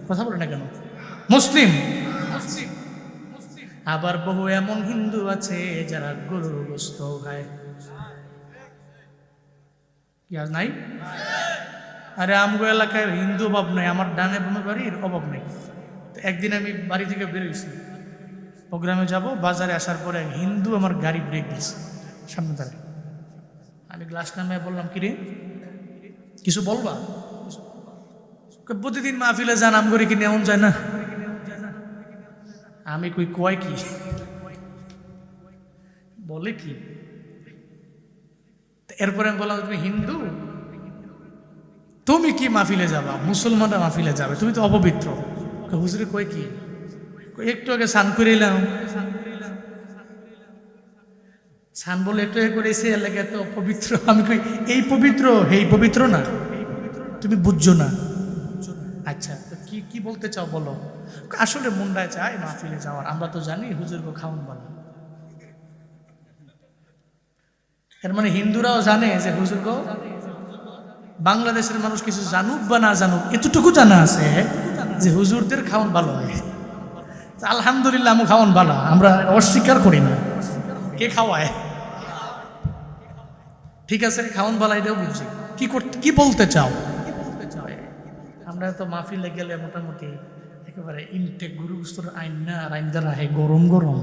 কথা বলে না কেন? মুসলিম। আবার বহু এমন হিন্দু আছে যারা গরুর গোশত খায়, কি আজ নাই? আরে আমগো এলাকায় হিন্দু অভাব নাই, আমার ডানে বামে বাড়ির অভাব নেই। তো একদিন আমি বাড়ি থেকে বেরোইছি, প্রোগ্রামে যাব, বাজারে আসার পরে হিন্দু আমার গাড়ি ব্রেক দিয়েছে সামনে দাঁড়িয়ে। আমি গ্লাস নামে বললাম কি রে কিছু বলবা? প্রতিদিন মাহফিলে যান, আমগরে কি নেমন যায় না? আমি কই কয় কি বলে কি? এরপরে আমি বললাম তুমি হিন্দু, তুমি কি মাহফিলে যাবা? মুসলমানরা মাহফিলে যাবে, তুমি তো অপবিত্র। হুজুরে কয় কি? একটু আগে স্নান করে এলাম, স্নান বলে একটু আগে করেছে এলাকা তো অপবিত্র। আমি কই এই পবিত্র, এই পবিত্র না, তুমি বুঝছো না। আচ্ছা তো কি কি বলতে চাও বলো? আসলে মুন্ডায় চায় মাহফিলে যাওয়ার, আমরা তো জানি হুজুরকে খাওয়ান বলে। এর মানে হিন্দুরাও জানে যে হুজুরকে, বাংলাদেশের মানুষ কিছু জানুক বা না জানুক এতটুকু জানা আছে যে হুজুরদের খাওয়ান ভালো হয়। আলহামদুলিল্লাহ আমি খাওয়ান ভালো, আমরা অস্বীকার করি না। কে খাওয়ায়? ঠিক আছে, খাওন বলা এটাও বুঝছি, কি বলতে চাও? আমরা তো মাহফিলে গেলে মোটামুটি একেবারে ইনটেক গরু গোস্তর আইন না আইন দ্বারা হে গরম গরম,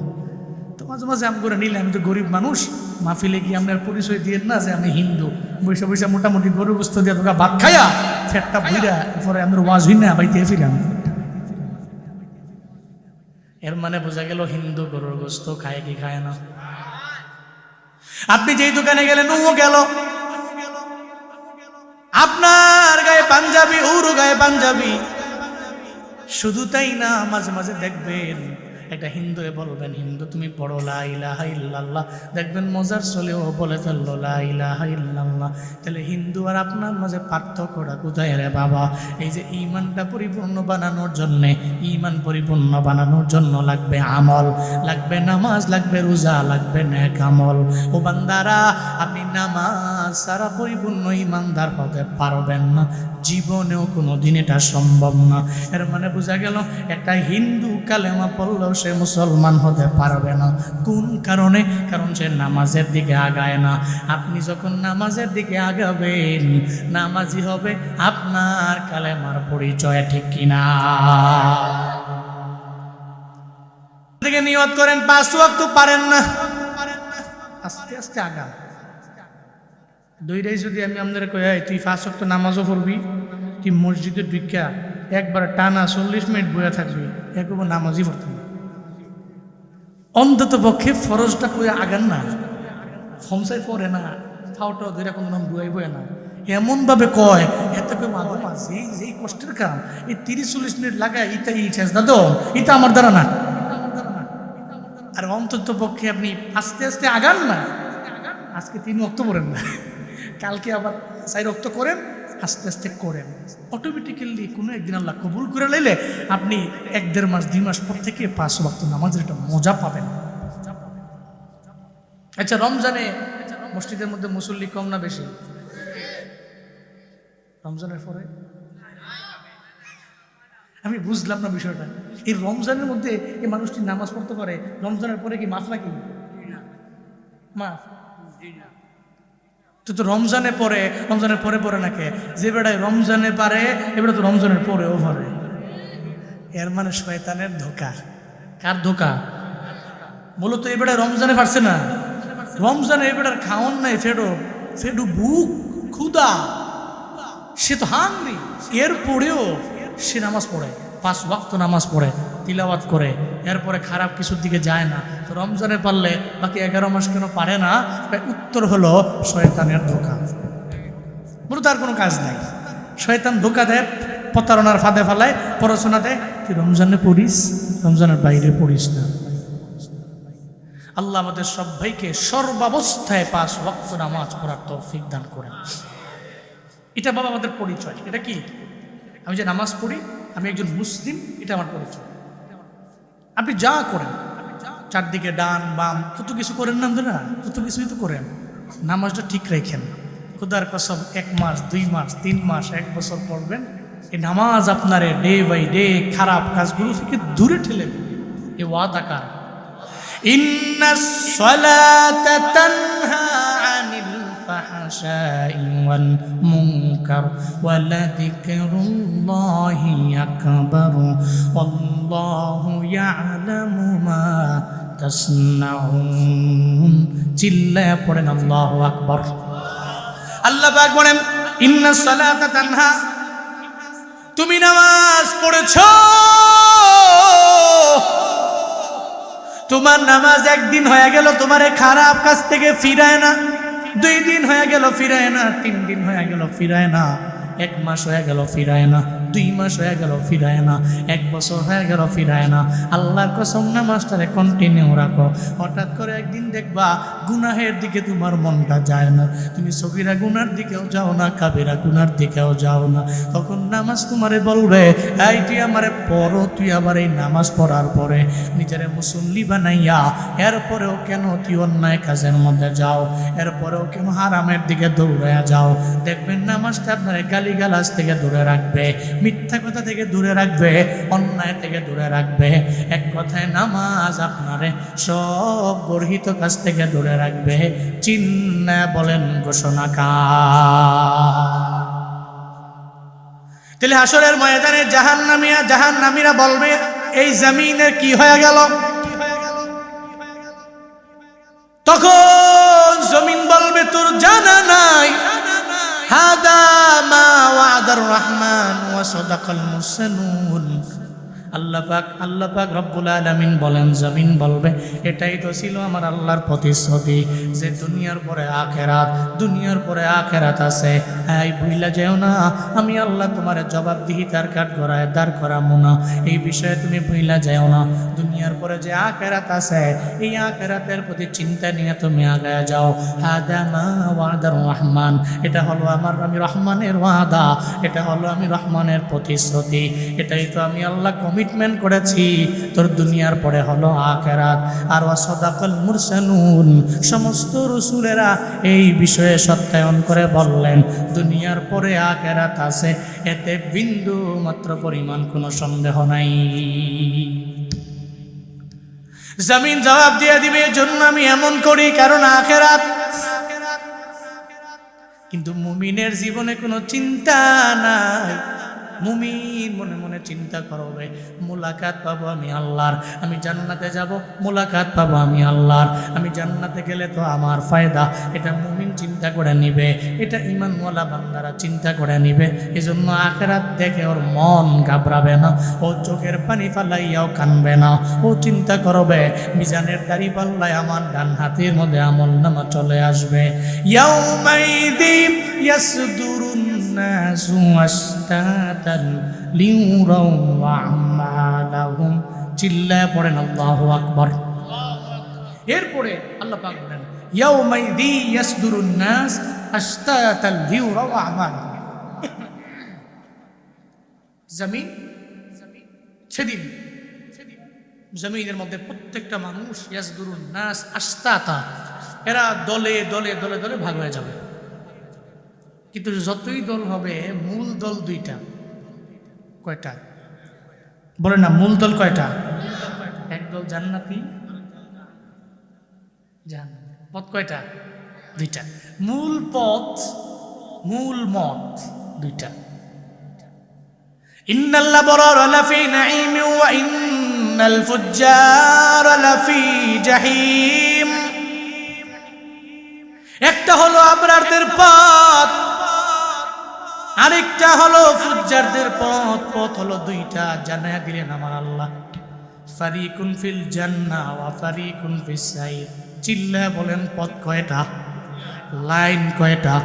তো মাঝে মাঝে আম করে নিলে আমি তো গরিব মানুষ, মাহফিলে গিয়ে আপনার পরিচয় দিয়ে না যে আমি হিন্দু, বৈশা বৈশা মোটামুটি গরু গোস্ত দিয়ে তোকে ভাত খাইয়া ফেটটা বুইরা পরে আমরা ওয়াজ হই না বাইতে ফিরাম। এর মানে বোঝা গেল হিন্দু গরুর গোস্ত খায় কি খায় না? আপনি যেই দোকানে গেলেন ও গেল, আপনার গায়ে পাঞ্জাবি ওরও গায়ে পাঞ্জাবি, শুধু তাই না মাঝে মাঝে দেখবেন একটা হিন্দু বলবেন হিন্দু তুমি পড়ো লা ইলাহা ইল্লাল্লাহ, দেখবেন মজার চলেও বলে ফেললো লা ইলাহা ইল্লাল্লাহ। তাহলে হিন্দু আর আপনার মাঝে পার্থক্যটা কোথায় রে বাবা? এই যে ঈমানটা পরিপূর্ণ বানানোর জন্য, ঈমান পরিপূর্ণ বানানোর জন্য লাগবে আমল, লাগবে নামাজ, লাগবে রোজা, লাগবে নেক আমল। ও বান্দারা, আপনি নামাজ সারা পরিপূর্ণ ঈমানদার হতে পারবেন না, জীবনেও কোনো দিন এটা সম্ভব না। এর মানে বোঝা গেল একটা হিন্দু কালেমা পড়লেও সে মুসলমান হতে পারবে না। কোন কারণে? কারণ সে নামাজের দিকে আগায় না। আপনি যখন নামাজের দিকে আগাবেন, নামাজি হবে আপনার কালেমার পরিচয়, ঠিক কিনা? থেকে নিয়ত করেন 5 ওয়াক্ত পারেন না, আস্তে আস্তে আগান। দুইটাই যদি আমি আপনাদের কই তুই 5 ওয়াক্ত নামাজও পড়বি, তুই মসজিদে ঢুকা একবার টানা 40 মিনিট বইয়া থাকবি, একবার নামাজই পড়তে না। অন্তত পক্ষে ফরজটা কই আগান না, ফমসাই পড়ে না, ফাওটাও ধরে কোনো নাম বুয়াই বয়ে না, এমনভাবে কয় এত কেউ মাগো মাঝে এই কষ্টের কাম এই 30-40 মিনিট লাগায় ইটা এই শেষ দাদো এটা আমার দ্বারা না। আর অন্তত পক্ষে আপনি আস্তে আস্তে আগান না। আজকে 3 ওয়াক্ত পড়েন না, কালকে আবার 4 ওয়াক্ত করেন, আস্তে আস্তে করেন। অটোমেটিক্যালি কোনো একদিন আল্লাহ কবুল করে লাইলে আপনি 1-1.5 মাস 2 মাস পর থেকে 5 ওয়াক্ত নামাজের একটা মজা পাবেন। আচ্ছা, রমজানে মসজিদের মধ্যে মুসল্লি কম না বেশি? রমজানের পরে আমি বুঝলাম না বিষয়টা। এই রমজানের মধ্যে এই মানুষটি নামাজ পড়তে পারে, রমজানের পরে কি মাফ নাকি? মাফ তো রমজানে পরে, রমজানের পরে পরে নাকি? যে বেড়ায় রমজানে পারে এবারে তো রমজানের পরেও পারে। এর মানে শয়তানের ধোঁকা। কার ধোঁকা? মূলত এবারে রমজানে পারছে না, রমজানে এবারে খাওয়ান নাই, ফেডু বুক ক্ষুদা, সে তো হাংরি, এরপরেও সে নামাজ পড়ে, 5 ওয়াক্ত নামাজ পড়ে, তিলাওয়াত করে, এরপরে খারাপ কিছুর দিকে যায় না। তো রমজানে পারলে বাকি 11 মাস কেন পারে না? উত্তর হলো শয়তানের ধোঁকা। বলো তার কোনো কাজ নাই, শয়তান ধোঁকা দেয়, প্রতারণার ফাঁদে ফেলায়, পড়াশোনা দেয়, তুই রমজানে পড়িস, রমজানের বাইরে পড়িস না। আল্লাহ আমাদের সবাইকে সর্বাবস্থায় 5 ওয়াক্ত নামাজ পড়ার তৌফিক দান করেন। এটা বাবা আমাদের পরিচয়। এটা কি? আমি যে নামাজ পড়ি, আমি একজন মুসলিম, এটা আমার পরিচয়। আপনি যা করেন, চারদিকে ডান বাম কত কিছু করেন না, না কত কিছুই তো করেন, নামাজটা ঠিক রাখেন। খোদার কসম 1 মাস 2 মাস 3 মাস 1 বছর পড়বেন, এই নামাজ আপনারে ডে বাই ডে খারাপ কাজগুলো থেকে দূরে ঠেলে দেবে। এ ওয়াদা কার? ইন্নাস সালাতা তানহা আনিল ফাহশাই ওয়াল মুনকার ওয়া লাযিকরুল্লাহি আকবার আল্লাহু ইয়ালামু মা তাসনাউন। চিল্লায়া পড়েন আল্লাহু আকবার। আল্লাহ পাক বলেন ইন্নাস সালাতা তানহা, তুমি নামাজ পড়েছো, তোমার নামাজ 1 দিন হয়ে গেল তোমারে খারাপ কাজ থেকে ফিরায় না, 2 দিন হয়ে গেল ফিরায় না, 3 দিন হয়ে গেল ফিরায় না, 1 মাস হয়ে গেল ফিরায় না, 2 মাস হয়ে গেল ফিরায় না, 1 বছর হয়ে গেল ফিরায় না। আল্লাহর কসম নামাজটারে কন্টিনিউ রাখো। হঠাৎ করে একদিন দেখবা গুনাহের দিকে তোমার মনটা যায় না, তুমি সগীরা গুনার দিকেও যাও না, কাবিরা গুনার দিকেও যাও না। তখন নামাজ তোমারে বলবে, এই তুই আমারে পড়ো, তুই আবার এই নামাজ পড়ার পরে নিজেরে মুসল্লি বানাইয়া এরপরেও কেন তুই অন্যায় কাজের মধ্যে যাও, এরপরেও কেন হারামের দিকে দৌড়াইয়া যাও। দেখবেন নামাজটা আপনার গালিগালাজ থেকে দূরে রাখবে, মিথ্যা কথা থেকে দূরে রাখবে, অন্যায় থেকে দূরে রাখবে। এক কথায় নামাজ আপনারে সব গর্হিত কাজ থেকে দূরে রাখবে। চিন্না বলেন ঘোষণাকার। তাহলে হাসরের ময়দানে জাহান্নামীরা বলবে, এই জমিনের কি হয়ে গেল? তখন জমিন বলবে, তোর জানা নাই, হাদা মা ওয়াদার রহমান ওয়া সাদাকাল মুরসালুন। আল্লাহ পাক রব্বুল আলামিন বলেন, জমিন বলবে, এটাই তো ছিল আমার আল্লাহর প্রতিশ্রুতি যে দুনিয়ার পরে আখেরাত আছে। এই ভুইলা যেও না, আমি আল্লাহ তোমার জবাবদিহিতার কাঠগড়ায় দাঁড় করাবো না, এই বিষয়ে তুমি ভুইলা যেও না। দুনিয়ার পরে যে আখেরাত আছে, এই আখেরাতের প্রতি চিন্তা নিয়ে তুমি আগায় যাও। হাদা মা ওয়াদার রহমান, এটা হলো আমি রহমানের ওয়াদা, এটা হলো আমি রহমানের প্রতিশ্রুতি, এটাই তো আমি আল্লাহ কমিটমেন্ট করেছি। তোর দুনিয়ার পরে হলো আখেরাত। আর ওয়াসাদাকাল মুরসালুন, সমস্ত রাসূলেরা এই বিষয়ে সত্যায়ন করে বললেন দুনিয়ার পরে আখেরাত আছে, এতে বিন্দু মাত্র পরিমাণ কোনো সন্দেহ নাই। জমিন জবাব দিয়ে দিবে, এজন্য আমি এমন করি কারণ আখেরাত। কিন্তু মুমিনের জীবনে কোনো চিন্তা নাই। মুমিন মনে মনে চিন্তা করবে, মুলাকাত পাবো আমি আল্লাহর, আমি জান্নাতে যাব, মুলাকাত পাবো আমি আল্লাহর, আমি জান্নাতে গেলে তো আমার ফায়দা। এটা মুমিন চিন্তা করে নিবে, এটা ঈমানওয়ালা বান্দারা চিন্তা করে নিবে। এজন্য আখিরাত দেখে ওর মন ঘাবড়াবে না, ও চোখের পানি ফালাইয়াও কানবে না। ও চিন্তা করবে, মিজানের দাড়ি পাল্লায় আমার ডান হাতের মধ্যে আমলনামা চলে আসবে। ইয়াউমাইযি ইয়াসদুরুন নাসু আশতাতান লিউরাউ আমালাহুম। চিল্লায় পড়েন আল্লাহু আকবার। এরপরে আল্লাহ পাক বলেন, ইয়াউমাইযি ইয়াসদুরুন নাস আশতাতান লিউরাউ আমালাহুম। জমিন সেদিন জমিনের মধ্যে প্রত্যেকটা মানুষ, ইয়াসদুরুন নাস আশতাতা, এরা দলে দলে দলে দলে ভাগ হয়ে যাবে। কিন্তু যতই দল হবে, মূল দল দুইটা। কয়টা বলে না? মূল দল কয়টা? এক দল জান্নাতি, পথ কয়টা? দুইটা। মূল পথ, মূল মত দুইটা। ইন্নাল আবরারা লাফি নাঈম ওয়া ইন্নাল ফুজ্জারা লাফি জাহিম। একটা হলো আবরারদের পথ, আরেকটা হলো ফুজ্জারদের পথ। পথ হলো দুইটা, জানায়া দিলেন আমার আল্লাহ, ফারিকুন ফিল জান্নাহ ওয়া ফারিকুন ফিস সাইর। চিল্লা বলেন, পথ কয়টা? লাইন কয়টা?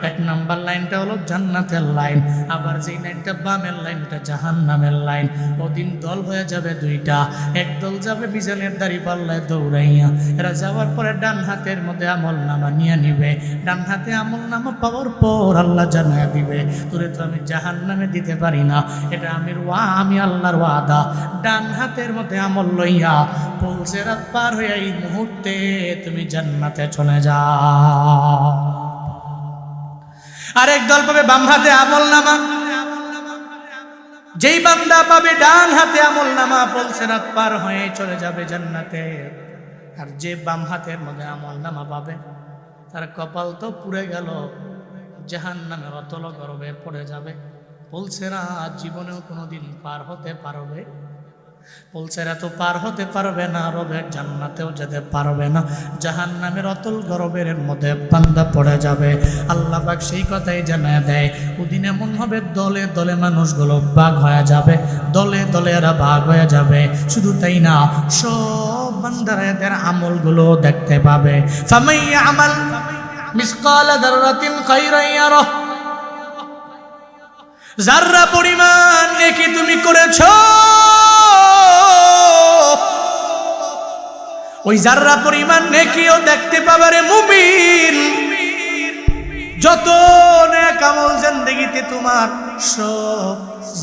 এক নাম্বার লাইনটা হলো জান্নাতের লাইন, আবার যেই লাইনটা বামের লাইন, এটা জাহান্নামের লাইন। ওদিন দল হয়ে যাবে দুইটা। এক দল যাবে মিজানের দাড়ি পাল্লায় দৌড়াইয়া, এরা যাওয়ার পরে ডান হাতের মধ্যে আমলনামা নিয়ে নিবে। ডান হাতে আমলনামা পাওয়ার পর আল্লাহ জানায়া দিবে, তোরে তো আমি জাহান্নামে দিতে পারি না, এটা আমি আল্লাহর ওয়াদা। ডান হাতের মধ্যে আমল লইয়া পুলসিরাত পার হয়ে এই মুহূর্তে তুমি জান্নাতে চলে যাও। আরেক দল পাবে বাম হাতে আমলনামা। যেই বান্দা পাবে ডান হাতে আমলনামা, পুলসিরাত পার হয়ে চলে যাবে জান্নাতে। আর যে বাম হাতের মধ্যে আমলনামা পাবে, তার কপাল তো পুড়ে গেল, জাহান্নামের অতল গর্ভে পড়ে যাবে। পুলসিরাত জীবনেও কোনোদিন পার হতে পারবে? পুলসিরাত তো পার হতে পারবে না, রবের জান্নাতেও যেতে পারবে না, জাহান্নামের অতল গর্ভের মধ্যে বান্দা পড়ে যাবে। আল্লাহ পাক সেই কথাই জানায় দেয়, ওদিন এমন হবে দলে দলে মানুষগুলো ভাগ হয়ে যাবে, দলে দলে এরা ভাগ হয়ে যাবে। শুধু তাই না, সব বান্দারা এদের আমলগুলো দেখতে পাবে। ফামাই আমাল মিসকাল যাররাতিন খায়রান ইয়ারাহ। যাররা পরিমাণ নেকি তুমি করেছো, ওই যাররা পরিমাণ নেকিও দেখতে পাবে রে মুমিন। যত নেক আমল জিন্দেগিতে তোমার, সব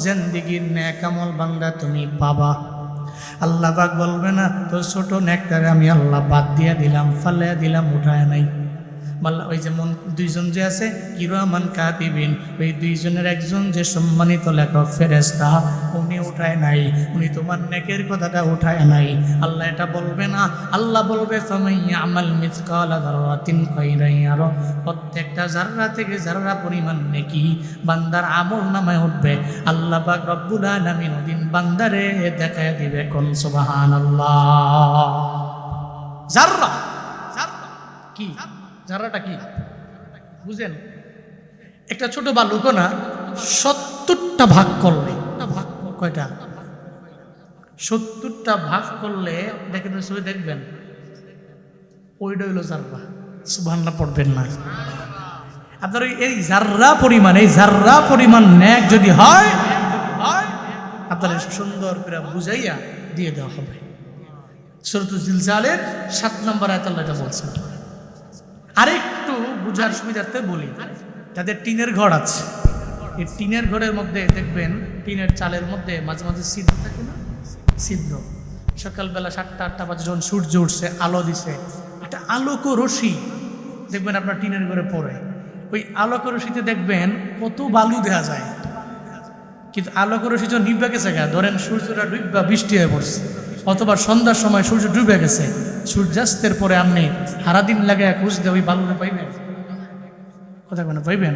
জিন্দেগির নেক আমল বান্দা তুমি পাবা। আল্লাহ পাক বলবে না, তো ছোট নেকটারে আমি আল্লাহ বাদ দিয়ে দিলাম, ফালাইয়া দিলাম, উঠায় নাই। ওই যেমন দুইজন যে আছে কিরামান কাতিবিন, ওই দুইজনের একজন যে সম্মানিত লেখক ফেরেশতা, উনি উঠায় নাই, উনি তোমার নেকের কথাটা উঠায় নাই। আল্লাহ এটা বলবে না, আল্লাহ বলবে ফামাইয়া আমাল মিসকালা যাররাতিন খাইরান ইয়ারা, প্রত্যেকটা জাররা থেকে জাররা পরিমাণ নেকি বান্দার আমল নামায় উঠবে। আল্লাহ পাক রব্বুল আলামিন ওদিন বান্দারে দেখায় দিবে, কোন সুবহানাল্লাহ। জাররা কি? জাররাটা কি বুঝেন? একটা ছোট বালুকণা 70টা ভাগ করলে, কয়টা? 70টা ভাগ করলে দেখেন, ছবি দেখবেন, ওইটা হইল জাররা। সুবহানাল্লাহ পড়বেন না আপনার? এই জাররা পরিমাণ নেক যদি হয় আপনার সুন্দর করে বুঝাইয়া দিয়ে দেওয়া হবে। সূরাতুল জিলজালের 7 নম্বর আয়াতে আল্লাহ এটা বলছেন। আরেকটু বুঝার সুবিধার্থে বলি, যাদের টিনের ঘর আছে, এই টিনের ঘরের মধ্যে দেখবেন টিনের চালের মধ্যে মাঝে মাঝে ছিদ্র থাকে না? ছিদ্র। সকালবেলা 7টা-8টা বাজে যখন সূর্য উঠছে, আলো দিছে, একটা আলোক রশ্মি দেখবেন আপনার টিনের ঘরে পড়ে। ওই আলোক রশ্মিতে দেখবেন কত বালু দেখা যায়, কিন্তু আলোক রশ্মি যখন নিভে গেছে, ধরেন সূর্যটা ডুববা বৃষ্টি হয়ে পড়ছে, অথবা সন্ধ্যার সময় সূর্য ডুবে গেছে, সূর্যাস্তের পরে আপনি সারাদিন লাগে খুঁজতে ওই বালুটা পাইবেন? কথা কেন পাইবেন?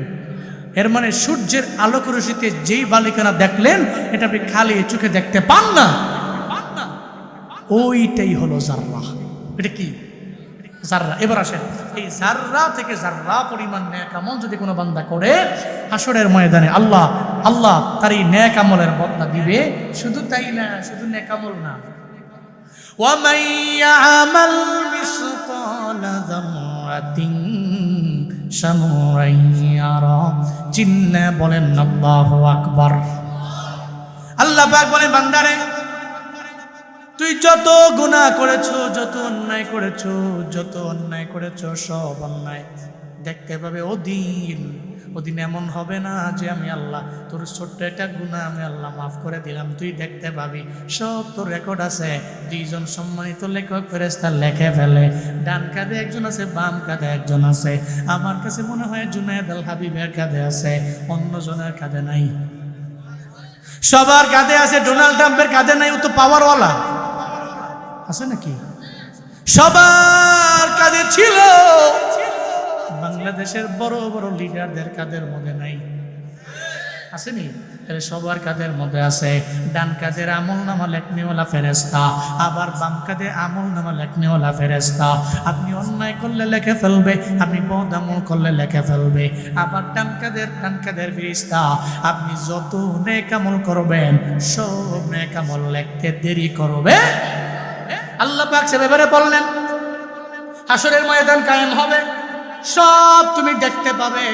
এর মানে সূর্যের আলোক রশ্মিতে যেই বালিকানা দেখলেন, এটা আপনি খালি চোখে দেখতে পান না, ওইটাই হলো জাররা। এটা কি? জাররা। এবার আসেন, এই জাররা থেকে জাররা পরিমাণ নেক আমল যদি কোনো বান্দা করে, হাসরের ময়দানে আল্লাহ তার এই নেক আমলের বদলা দিবে। শুধু তাই না, শুধু নেক আমল না, وَمَنْ يَعْمَلْ مِثْقَالَ ذَرَّةٍ شَرًّا يَرَهُ। চিন্না বলেন আল্লাহু আকবার। আল্লাহ পাক বলেন, বান্দারে তুই যত গুনাহ করেছো, যত অন্যায় করেছো, সব অন্যায় দেখতে পাবে। ওদিন এমন হবে না যে আমি আল্লাহ তোর ছোট্ট একটা গুনাহ আমি আল্লাহ মাফ করে দিলাম, তুই দেখতে পাবি সব তোর রেকর্ড আছে। দুইজন সম্মানিত লেখক ফেরেশতা লেখে ফেলে, ডান কাঁধে একজন আছে, বাম কাঁধে একজন আছে। আমার কাছে মনে হয় জুনায়েদ আল হাবিবের কাঁধে আছে, অন্য জনের কাঁধে নাই। সবার কাঁধে আছে, ডোনাল্ড ট্রাম্পের কাঁধে নাই, ও তো পাওয়ারওয়ালা আছে নাকি? সবার কাঁধে ছিল, বাংলাদেশের বড় বড় লিডারদের কাঁধের মধ্যে নাই, আসেনি? সবার কাঁধের মধ্যে আছে। ডান কাঁধের আমল নামা লেখনেওয়ালা ফেরেশতা, আবার বাম কাঁধে আমল নামা লেখনেওয়ালা ফেরেশতা। আপনি অন্যায় করলে লেখে ফেলবে, আপনি বদ আমল করলে লেখে ফেলবে। আবার ডান কাঁধের ফেরেশতা, আপনি যত নেক আমল করবেন সব নেক আমল লিখতে দেরি করবে। আল্লাহ পাক সে ব্যাপারে বললেন, হাসরের ময়দান কায়েম হবে, সব তুমি দেখতে পাবে,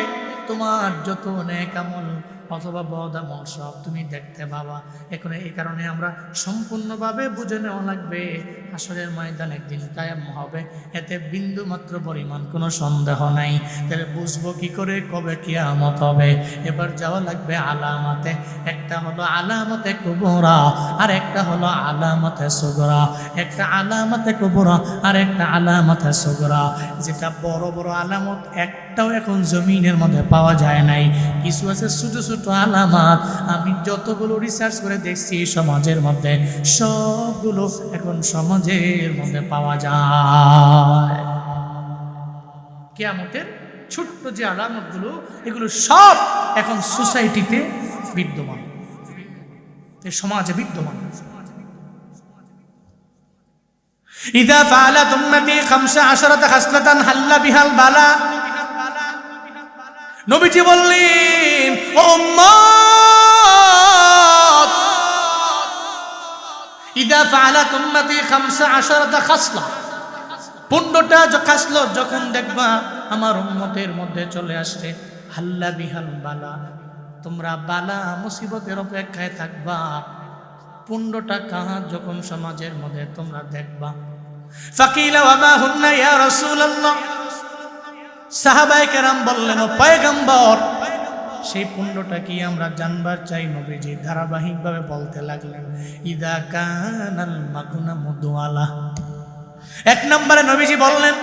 তোমার যত নেক আমল অথবা বদ আমল সব তুমি দেখতে পাবা। এখন এই কারণে আমরা সম্পূর্ণভাবে বুঝে নেওয়া লাগবে, হাসরের ময়দান একদিন কায়েম হবে, এতে বিন্দু মাত্র পরিমাণ কোনো সন্দেহ নাই। তাহলে বুঝবো কি করে কবে কিয়ামত হবে? এবার যাওয়া লাগবে আলামতে। একটা হলো আলামতে কুবরা, আর একটা হলো আলামতে সুগরা। একটা আলামতে কুবরা আর একটা আলামতে সুগরা। যেটা বড় বড় আলামত একটাও এখন জমিনের মধ্যে পাওয়া যায় নাই, কিছু আছে ছোট ছোট আলামত। আমি যতগুলো রিসার্চ করে দেখছি সমাজের মধ্যে, সবগুলো এখন সমাজের মধ্যে পাওয়া যায়। কিয়ামতের ছোট্ট যে আলামতগুলো, এগুলো সব এখন সোসাইটিতে বিদ্যমান, সমাজে বিদ্যমান। ইযা ফাআলাত উম্মতি 15 খাসলাতান হাল্লা বিহাল বালা। নবীজি বললেন, ও উম্মত, ইযা ফাআলাত উম্মতি 15 খাসলা, 15টা খাসলত যখন দেখবা আমার উম্মতের মধ্যে চলে আসছে, হাল্লা বিহাল বালা, তোমরা বালা মুসিবতের অপেক্ষায় থাকবা। 15টা কাজ যখন সমাজের মধ্যে তোমরা দেখবা। ফাকিলা ওয়া মা হুন্না ইয়া রাসূলুল্লাহ, সাহাবায়ে কেরাম বললেন, ও পয়গম্বর, সেই 15টা কি আমরা জানবার চাই। নবীজি ধারাবাহিকভাবে বলতে লাগলেন, ইদা কানাল মাগনামু দুআলা। 1 নম্বরে নবীজি বললেন,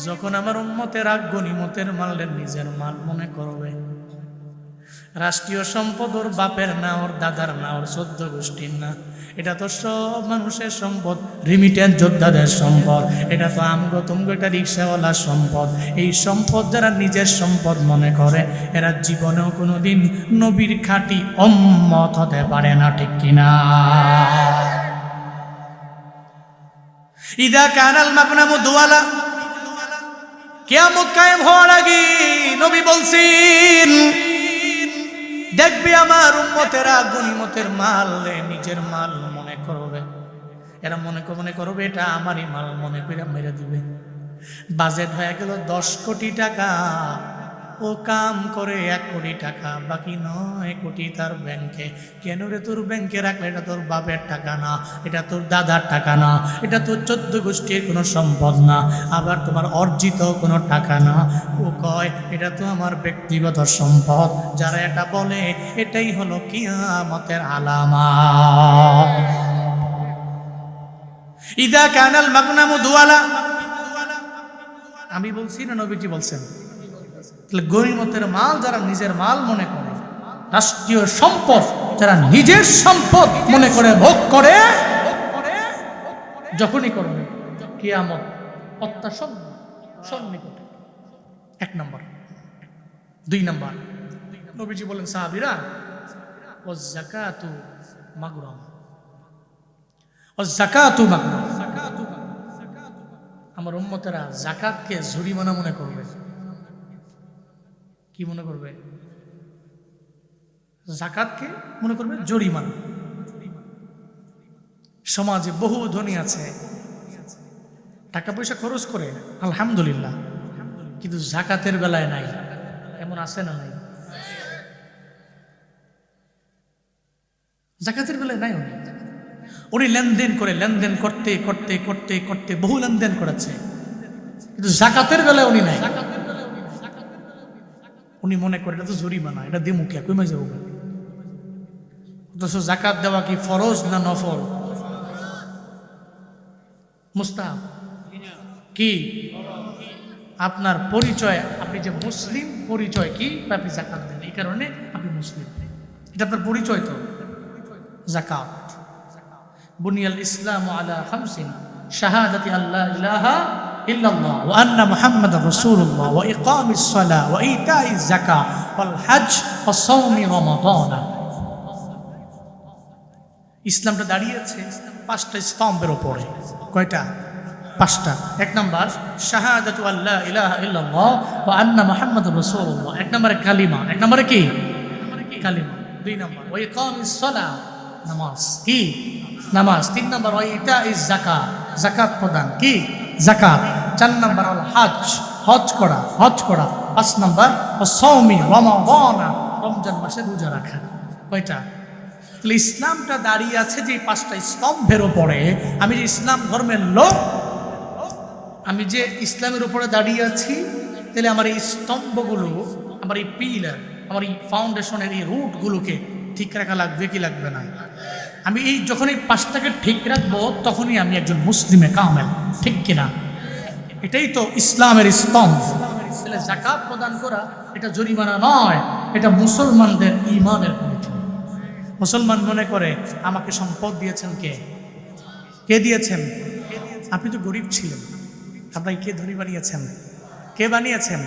যখন আমার উম্মতেরা গনিমতের মাল নিজের মাল মনে করবে, রাষ্ট্রীয় সম্পদ ওর বাপের না, ওর দাদার না, ওর 14 গোষ্ঠীর না, এটা তো সব মানুষের সম্পদ, রিমিটেন্স যোদ্ধাদের সম্পদ, এটা তো আমগো তুমগো, এটা রিক্সাওয়ালার সম্পদ। এই সম্পদ যারা নিজের সম্পদ মনে করে, এরা জীবনেও কোনোদিন নবীর খাঁটি উম্মত হতে পারে না, ঠিক কিনা? ইদা কানাল মাগনামু দুয়ালা, কিয়ামত কায়েম হওয়ার আগে নবী বলছেন, দেখবি আমার উম্মতেরা গনিমতের মাল নিজের মাল মনে করবে, এরা মনে করবে এটা আমারই মাল মনে করে মেরে দিবে। বাজেট হয়ে গেল 10 কোটি টাকা, ও কাম করে 1 কোটি টাকা, বাকি 9 কোটি তার ব্যাংকে। কেন রে? তোর ব্যাংকে রাখলে এটা তোর বাপের টাকা না, এটা তোর দাদার টাকা না, এটা তোর 14 গোষ্ঠীর কোনো সম্পদ না, আবার তোমার অর্জিত কোনো টাকা না। ও কয় এটা তো আমার ব্যক্তিগত সম্পদ। যারা এটা বলে এটাই হলো কিয়ামতের আলামত। ইদা কানাল মাগনামু দুয়ালা, আমি বলছি না নবীজি বলছেন? তাহলে গনিমতের মাল যারা নিজের মাল মনে করে, রাষ্ট্রীয় সম্পদ যারা নিজের সম্পদ মনে করে ভোগ করে, যখনই করবে কিয়ামত সন্নিকটে। 1 নম্বর। 2 নম্বর, নবীজি বলেন সাহাবীরা, ওয়াজ যাকাতু মাগরাম, ওয়াজ যাকাতু মাগরাম। আমার উম্মতেরা যাকাতকে জরিমানা মনে করবে। কি মনে করবে? যাকাতকে মনে করবে জরিমানা। সমাজে বহু ধনী আছে, টাকা পয়সা খরচ করে আলহামদুলিল্লাহ, কিন্তু যাকাতের বেলায় নাই। এমন আছে না? নাই। যাকাতের বেলায় নাই। উনি লেনদেন করে, লেনদেন করতে করতে করতে করতে বহু লেনদেন করেছে, কিন্তু যাকাতের বেলায় উনি নাই। উনি মনে করে এটা তো জরিমানা, এটা দিয়ে মুখে কমে যাবো। অথচ যাকাত দেওয়া কি ফরজ না নফল? মুস্তাহাব। কি আপনার পরিচয়, আপনি যে মুসলিম পরিচয় কি? আপনি যাকাত দেন, এই কারণে আপনি মুসলিম, এটা আপনার পরিচয়। তো যাকাত, বুনিয়াল ইসলামু আলা খামসিন, শাহাদাতি আল্লা ইলাহা ইল্লাল্লাহ ওয়া আন্না মুহাম্মাদার রাসূলুল্লাহ ওয়া ইকামিস সালাহ ওয়া ইতাইজ যাকাত ওয়াল হজ ওয়া সাওমি রমাদান। ইসলামটা দাঁড়িয়েছে 5টা স্তম্ভের উপরে। কয়টা? 5টা। 1 নম্বর শাহাদাতু আল্লা ইলাহা ইল্লাল্লাহ ওয়া আন্না মুহাম্মাদার রাসূলুল্লাহ, 1 নম্বরে কালিমা। 1 নম্বরে কি? কালিমা। 2 নম্বর ওয়া ইকামিস সালাহ, নামাজ। কি? নামাজ। 3 নম্বর ওয়া ইতাইজ যাকাত, যাকাত প্রদান। কি? যাকাত। 4 নম্বর হল হজ, হজ করা, হজ করা। 5 নম্বর সাওমি রমাদান, রমজান মাসে রোজা রাখা। কয়টা? তাহলে ইসলামটা দাঁড়িয়ে আছে যে 5টা স্তম্ভের উপরে। আমি যে ইসলাম ধর্মের লোক, আমি যে ইসলামের উপরে দাঁড়িয়ে আছি, তাহলে আমার এই স্তম্ভগুলো, আমার এই পিলার, আমার এই ফাউন্ডেশনের এই রুটগুলোকে ঠিক রাখা লাগবে কি লাগবে না? আমি এই যখন এই 5টাকে ঠিক রাখবো, তখনই আমি একজন মুসলিমে কামেল, ঠিক কিনা? এটাই তো ইসলামের স্তম্ভ। তাহলে যাকাত প্রদান করা এটা জরিমানা নয়, এটা মুসলমানদের ঈমানের পরিচয়। মুসলমান মনে করে আমাকে সম্পদ দিয়েছেন কে? কে দিয়েছেন? আপনি তো গরিব ছিলেন, আপনাকে কে ধনী বানিয়েছেন? কে বানিয়েছেন?